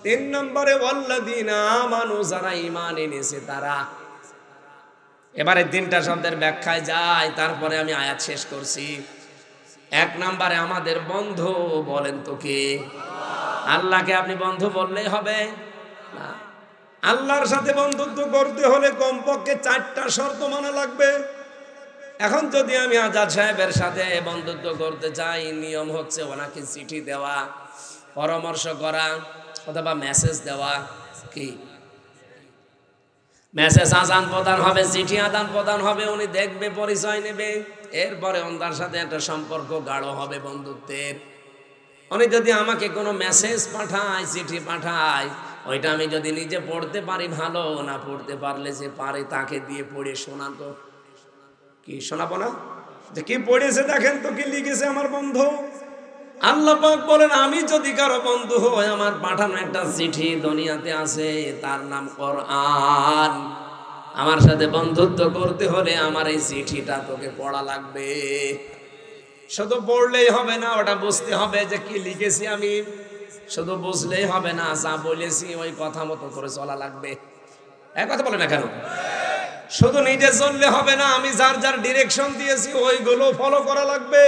তিন নম্বরে ওয়াল্লাযীনা আমানু, যারা ঈমান এনেছে তারা। এবারে তিনটা শব্দের ব্যাখ্যায় যায়, তারপরে আমি আয়াত শেষ করছি। এক নম্বরে আমাদের বন্ধু, বলেন তো কে? আল্লাহকে আপনি বন্ধু বললেই হবে না। আল্লাহর সাথে বন্ধুত্ব করতে হলে কমপক্ষে 4টা শর্ত মানা লাগবে। এখন যদি আমি আজাদ সাহেবের সাথে বন্ধুত্ব করতে চাই, নিয়ম হচ্ছে ওনাকে চিঠি দেওয়া, পরামর্শ করা, অথবা মেসেজ দেওয়া। কি মেসেজ আদান প্রদান হবে, চিঠি আদান প্রদান হবে, উনি দেখবে, পরিচয় নেবে, এরপরে ওনার সাথে একটা সম্পর্ক গাঢ় হবে বন্ধুত্বের। উনি যদি আমাকে কোনো মেসেজ পাঠায়, চিঠি পাঠায়, ওইটা আমি যদি নিজে পড়তে পারি ভালো, না পড়তে পারলে যে পারে তাকে দিয়ে পড়ে শোনাতো। কি শোনাবো না? যে কি পড়েছে দেখেন তো, কি লিখেছে আমার বন্ধু। আল্লাহ পাক বলেন আমি যদি কারো বন্ধু হই, আমার পাঠানো একটা চিঠি দুনিয়াতে আছে, তার নাম কোরআন। আমার সাথে বন্ধুত্ব করতে হলে আমার এই চিঠিটা তোকে পড়া লাগবে। শুধু পড়লেই হবে না, ওটা বুঝতে হবে যে কি লিখেছি আমি। শুধু বুঝলেই হবে না, যা বলেছি ওই কথা মতো করে চলা লাগবে। এক কথা বলে না কেন? শুধু নিজে চললে হবে না, আমি যার যার ডিরেকশন দিয়েছি ওইগুলো ফলো করা লাগবে।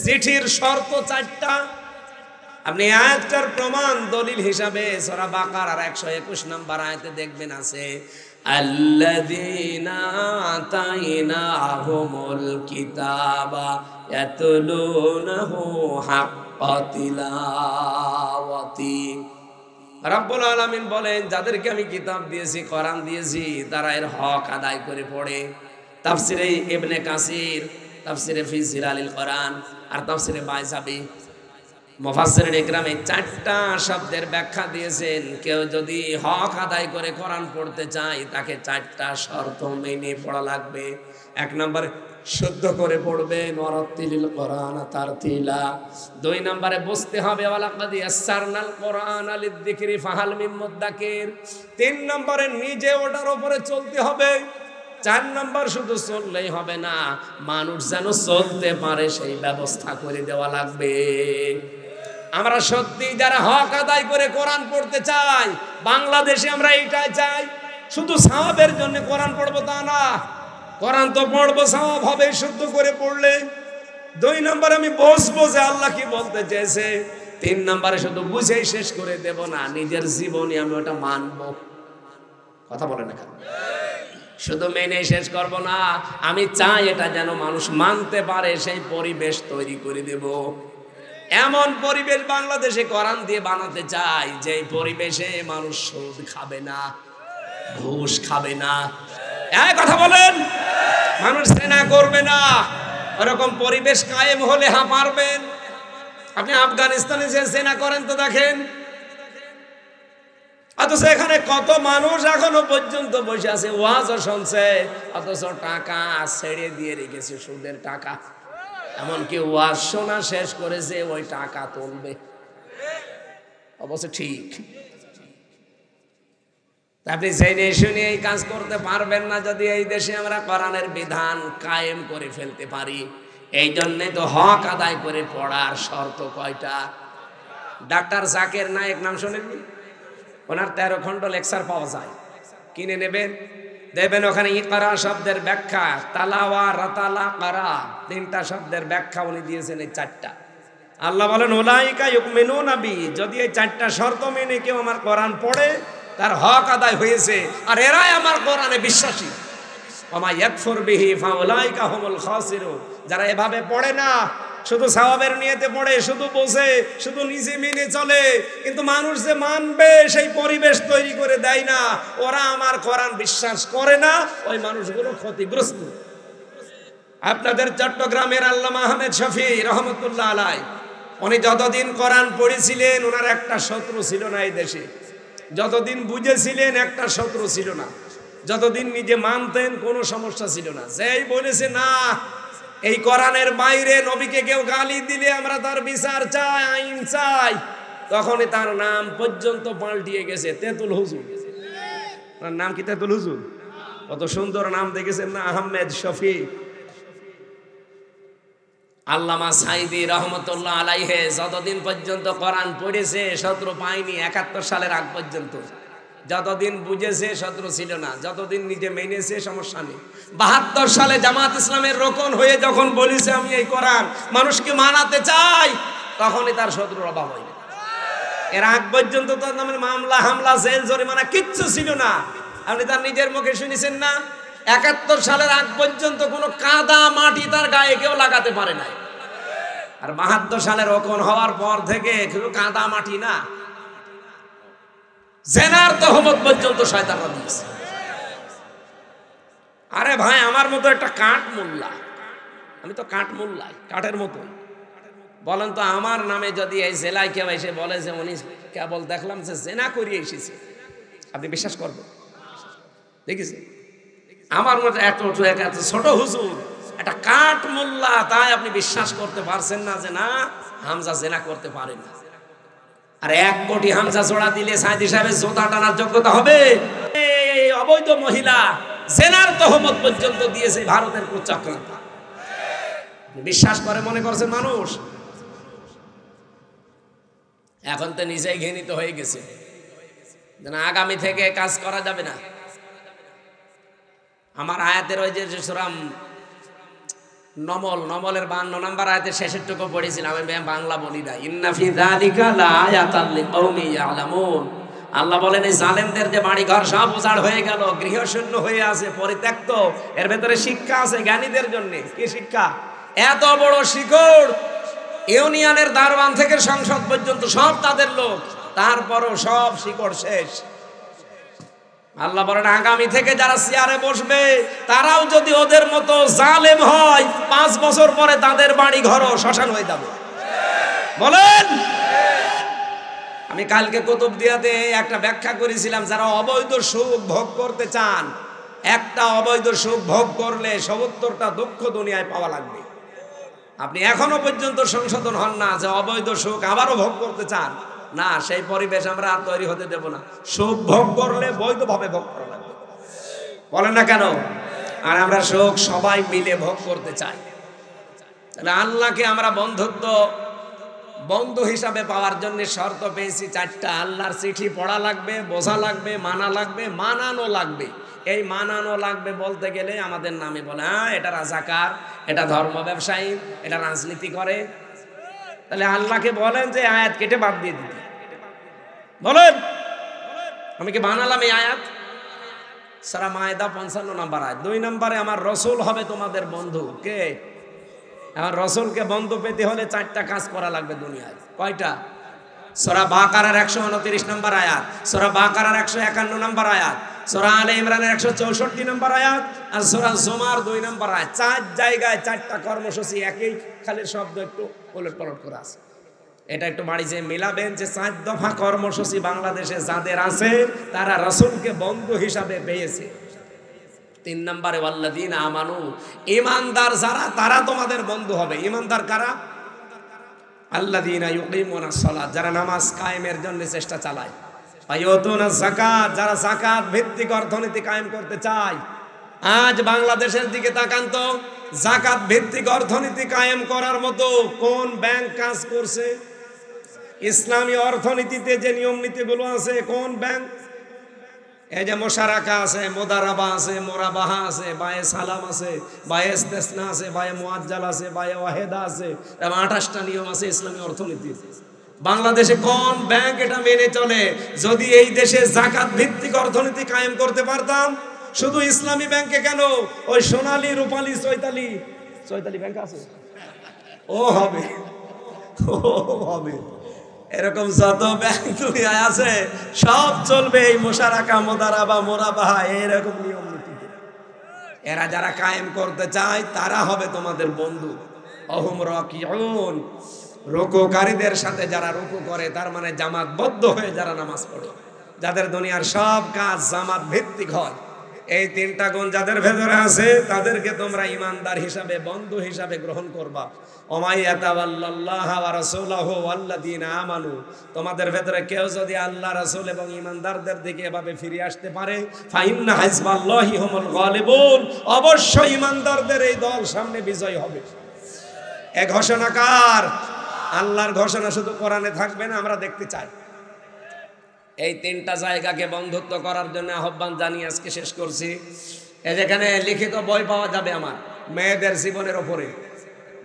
চিঠির শর্ত 4টা। আপনি আয়াতটার প্রমাণ দলিল হিসাবে সূরা বাকারার 121 নম্বর আয়াতে দেখবেন আছে, আল্লাযীনা আতাইনাহুমুল কিতাবা ইয়াতলুনাহু হাক্কা তিলাওয়াতি। রব্বুল আলামিন বলেন যাদেরকে আমি কিতাব দিয়েছি, কোরআন দিয়েছি, তারা এর হক আদায় করে পড়ে। তাফসিরে ইবনে কাসির, তাফসিরে ফি জিলালিল কোরআন, আর তাফসিরে বাইজাবি, মুফাসসিরিন ইকরাম এই 4টা শব্দের ব্যাখ্যা দিয়েছেন। কেউ যদি হক আদায় করে কোরআন পড়তে চায়, তাকে 4টা শর্ত মেনে পড়া লাগবে। 1 নম্বরে শুদ্ধ করে পড়বে, ওয়ারাত্তিলিল কোরআন তারতিলা। 2 নম্বরে বুঝতে হবে, ওয়ালাকাদ ইয়াসসারনাল কোরআনা লিযিকরি ফাহাল মিন মুদ্দাকির। 3 নম্বরে নিজে ওটার উপরে চলতে হবে। 4 নম্বর শুধু চললেই হবে না, মানুষ যেন চলতে পারে সেই ব্যবস্থা করে দেওয়া লাগবে। আমরা সত্যি যারা হক আদায় করে কোরআন পড়তে চাই, বাংলাদেশে আমরা এইটাই চাই। শুধু সওয়াবের জন্য কোরআন পড়বো তা না, কোরআন তো পড়বো, সওয়াব হবে শুদ্ধ করে পড়লে। 2 নম্বরে আমি বুঝবো যে আল্লাহ কি বলতে চেয়েছে। 3 নম্বরে শুধু বুঝেই শেষ করে দেব না, নিজের জীবনে আমি ওটা মানবো। কথা বলে না কেন? শুধু মেনে শেষ করব না, আমি চাই এটা যেন মানুষ মানতে পারে, সেই পরিবেশ তৈরি করে দেব। এমন পরিবেশ বাংলাদেশে কোরআন দিয়ে বানাতে চাই, যে পরিবেশে মানুষ সুদ খাবে না, ঘুষ খাবে না। এই কথা বলেন, মানুষ জেনা করবে না। ওরকম পরিবেশ কায়েম হলে পারবেন। আপনি আফগানিস্তানে যে জেনা করেন তো দেখেন, অথচ এখানে কত মানুষ এখনো পর্যন্ত বসে আছে, ওয়াজও শুনছে, অথচ টাকা ছেড়ে দিয়ে রেখেছে, সুদের টাকা। এমনকি ওয়াজ শোনা শেষ করেছে, ওই টাকা তুলবে। অবশ্য ঠিক, আপনি জেনে শুনে এই কাজ করতে পারবেন না যদি এই দেশে আমরা কোরআনের বিধান কায়েম করে ফেলতে পারি। এই জন্যে তো হক আদায় করে পড়ার শর্ত কয়টা? ডাক্তার জাকির নায়েক নাম শোনেননি? ওনার 13 খণ্ড লেকচার পাওয়া যায়, কিনে নেবেন, দেখবেন ওখানে ইকরা শব্দের ব্যাখ্যা, তালাওয়া, রাতালা, কারা, 3টা শব্দের ব্যাখ্যা উনি দিয়েছেন, এই 4টা। আল্লাহ বলেন উলাইকা ইউমিনুনা বি, যদি এই 4টা শর্ত মেনে কেউ আমার কোরআন পড়ে, তার হক আদায় হয়েছে, আর এরাই আমার কোরআনে বিশ্বাসী। ওমা ইয়াকফুর বিহি ফাউলাইকা হুমুল খাসিরুন, যারা এভাবে পড়ে না, শুধু সওয়াবের নিয়তে পড়ে, শুধু বোঝে, শুধু নিজে মেনে চলে, কিন্তু মানুষ যে মানবে সেই পরিবেশ তৈরি করে দেয় না, ওরা আমার কোরআন বিশ্বাস করে না, ওই মানুষগুলো ক্ষতিগ্রস্ত। আপনাদের চট্টগ্রামের আল্লামা আহমেদ শফি রহমতুল্লাহ আলাই, উনি যতদিন কোরআন পড়েছিলেন, ওনার একটা শত্রু ছিল না এই দেশে। যতদিন বুঝেছিলেন, একটা শত্রু ছিল না। যতদিন নিজে মানতেন, কোনো সমস্যা ছিল না। যেই বলেছে না, এই কোরআনের বাইরে নবীকে কেউ গালি দিলে আমরা তার বিচার চাই, আইন চাই, তখনই তার নাম পর্যন্ত পাল্টিয়ে গেছে, তেতুল হুজুর। তার নাম কি তেতুল হুজুর? কত সুন্দর নাম দেখেছেন না, আহমেদ শফি। আল্লামা সাইদি রহমতুল্লাহ আলাইহে যতদিন পর্যন্ত কোরআন পড়েছে, শত্রু পায়নি। 71 সালের আগ পর্যন্ত যতদিন বুঝেছে, শত্রু ছিল না। যতদিন নিজে মেনেছে, সমস্যা নেই। 72 সালে জামাত ইসলামের রোকন হয়ে যখন বলেছে আমি এই কোরআন মানুষকে মানাতে চাই, তখনই তার শত্রুর অভাব হয়নি। এর আগ পর্যন্ত তো নামের মামলা, হামলা, জেল, জরিমানা কিচ্ছু ছিল না। আপনি তার নিজের মুখে শুনেছেন না, 71 সালের আগ পর্যন্ত কোনো কাদা মাটি তার গায়ে কেউ লাগাতে পারে নাই। আর 72 সালের রোকন হওয়ার পর থেকে শুধু কাদা মাটি না, জেনার তহমত পর্যন্ত শয়তানরা দিয়েছে। আরে ভাই, আমার মতো একটা কাঠ মোল্লা, আমি তো কাঠ মোল্লাই, কাঠের মতো। বলেন তো, আমার নামে যদি এই জেলায় কেউ এসে বলে যে উনি কেবল দেখলাম যে জেনা করিয়ে এসেছে, আপনি বিশ্বাস করবেন? দেখেছি আমার মতো এত ছোট হুজুর, একটা কাঠ মোল্লা, তাই আপনি বিশ্বাস করতে পারছেন না যে না, হামজা জেনা করতে পারে না। আর 1 কোটি হামজা জোড়া দিলে সাইদি সাহেবের জোতা টানার যোগ্যতা হবে? এই অবৈধ মহিলা জেনার তহমত পর্যন্ত দিয়েছে ভারতের কুচক্রান্ত। বিশ্বাস করে মনে করছেন মানুষ? এখন তো নিজেই ঘৃণিত হয়ে গেছে, যেন আগামী থেকে কাজ করা যাবে না। আমার আয়াতের ওই যে সূরা নমলের 52 নম্বর আয়াতের শেষের টুকু পড়েছিলাম, আমি বাংলা বলি না। ইন্না ফি যালিকা লাআয়াতাল লিকাউমি ইয়ালামুন। আল্লাহ বলেন, এই জালেমদের যে বাড়ি ঘর সব উজাড় হয়ে গেল, গৃহশূন্য হয়ে আছে, পরিত্যক্ত, এর ভেতরে শিক্ষা আছে জ্ঞানীদের জন্য। কি শিক্ষা? এত বড় শিকড়, ইউনিয়নের দারওয়ান থেকে সংসদ পর্যন্ত সব তাদের লোক, তারপরও সব শিকড় শেষ। আল্লাহ বলেন, আগামী থেকে যারা চেয়ারে বসবে, তারাও যদি ওদের মতো জালেম হয়, 5 বছর পরে তাদের বাড়ি ঘরও শ্মশান হয়ে যাবে। বলেন। আমি কালকে কুতুবদিয়াতে একটা ব্যাখ্যা করেছিলাম, যারা অবৈধ সুখ ভোগ করতে চান, একটা অবৈধ সুখ ভোগ করলে 70টা দুঃখ দুনিয়ায় পাওয়া লাগবে। আপনি এখনো পর্যন্ত সংশোধন হন না যে অবৈধ সুখ আবারও ভোগ করতে চান, না, সেই পরিবেশ আমরা আর তৈরি হতে দেব না। সুখ ভোগ করলে বৈধভাবে ভোগ করা লাগবে। বলেন না কেন? আর আমরা সুখ সবাই মিলে ভোগ করতে চাই। তাহলে আল্লাহকে আমরা বন্ধু হিসাবে পাওয়ার জন্য শর্ত পেয়েছি 4টা। আল্লাহর চিঠি পড়া লাগবে, বোঝা লাগবে, মানা লাগবে, মানানো লাগবে। এই মানানো লাগবে বলতে গেলে আমাদের নামে বলে, হ্যাঁ এটা রাজাকার, এটা ধর্ম ব্যবসায়ী, এটা রাজনীতি করে। তাহলে আল্লাহকে বলেন যে আয়াত কেটে বাদ দিয়ে দিতে। বলেন, আমি কি বানালাম এই আয়াত? সূরা মায়েদা 55 নম্বর আয়াত। 2 নম্বরে আমার রসুল হবে তোমাদের বন্ধু। কে? আমার রসুলকে বন্ধু পেতে হলে 4টা কাজ করা লাগবে দুনিয়ায়। কয়টা? সূরা বাকারার 129 নম্বর আয়াত, সূরা বাকারার 151 নম্বর আয়াত, সূরা আলে ইমরানের 164 নম্বর আয়াত, আর সূরা জুমার 2 নম্বর আয়াত। 4 জায়গায় 4টা কর্মসূচি, একই খালি শব্দ একটু উলটপালট করে আছে। এটা একটু বাড়ি যে মিলাবেন যে 4 দফা কর্মসূচি বাংলাদেশে যাদের আছে তারা রাসূলকে বন্ধু হিসাবে পেয়েছে। 3 নম্বরে ওয়াল্লাযীনা আমানু, ঈমানদার যারা তারা তোমাদের বন্ধু হবে। ঈমানদার কারা? আল্লাযীনা ইউকিমুনাস সালাত, যারা নামাজ কায়েমের জন্য চেষ্টা চালায়। ওয়ায়ুতুনাজ যাকাত, যারা যাকাত ভিত্তিক অর্থনীতি কায়েম করতে চায়। আজ বাংলাদেশের দিকে তাকান তো, যাকাত ভিত্তিক অর্থনীতি কায়েম করার মতো কোন ব্যাংক কাজ করছে? ইসলামী অর্থনীতিতে যে নিয়ম নীতিগুলো আছে কোন ব্যাংক? এই যে মোশারাকা আছে, মোদারাবা আছে, মোরাবাহা আছে, বায়ে সালাম আছে, বায়ে ইস্তেসনা আছে, বায়ে মুআজ্জাল আছে, বায়ে ওয়াহেদা আছে, এবং 28টা নিয়ম আছে ইসলামী অর্থনীতি। বাংলাদেশে কোন ব্যাংক এটা মেনে চলে? যদি এই দেশে যাকাত ভিত্তিক অর্থনীতি কায়েম করতে পারতাম, শুধু ইসলামী ব্যাংকে কেন, ওই সোনালী, রূপালী, চৈতালি ব্যাংক আছে, ও হবে, ও হবে। এরকম যত ব্যাংক দুনিয়ায় আছে সব চলবে এই মোশারাকা, মোদারাবা, মোরাবাহা, এরকম নিয়ম নীতিতে। এরা যারা কায়েম করতে চায় তারা হবে তোমাদের বন্ধু। অহুম রাকিউন, রুকুকারীদের সাথে যারা রুকু করে, তার মানে জামাতবদ্ধ হয়ে যারা নামাজ পড়ে, যাদের দুনিয়ার সব কাজ জামাত ভিত্তিক হয়, এই 3টা গুণ যাদের ভেতরে আছে তাদেরকে তোমরা ঈমানদার হিসাবে, বন্ধু হিসাবে গ্রহণ করবা। ওমাইয়াতাওয়াল্লাল্লাহা ওয়া রাসূলাহু ওয়াল্লাযীনা আমানু, তোমাদের ভেতরে কেউ যদি আল্লাহ, রাসূল এবং ঈমানদারদের দিকে এভাবে ফিরে আসতে পারে, ফাইন্না হিজবাল্লাহি হুমুল গালিবুন, অবশ্যই ঈমানদারদের এই দল সামনে বিজয় হবে। এই ঘোষণা কার? আল্লাহর ঘোষণা। শুধু কোরআনে থাকবে না, আমরা দেখতে চাই। এই 3টা জায়গাকে বন্ধুত্ব করার জন্য আহ্বান জানিয়ে আজকে শেষ করছি। এই যেখানে লিখিত বই পাওয়া যাবে আমার মেয়েদের জীবনের ওপরে,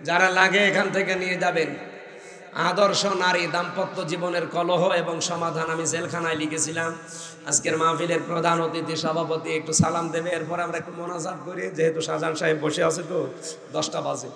যারা লাগে এখান থেকে নিয়ে যাবেন। আদর্শ নারী দাম্পত্য জীবনের কলহ এবং সমাধান, আমি জেলখানায় লিখেছিলাম। আজকের মাহফিলের প্রধান অতিথি সভাপতি একটু সালাম দেবে, এরপর আমরা একটু মোনাজাত করি, যেহেতু শাহজাহান সাহেব বসে আছে তো 10টা বাজে।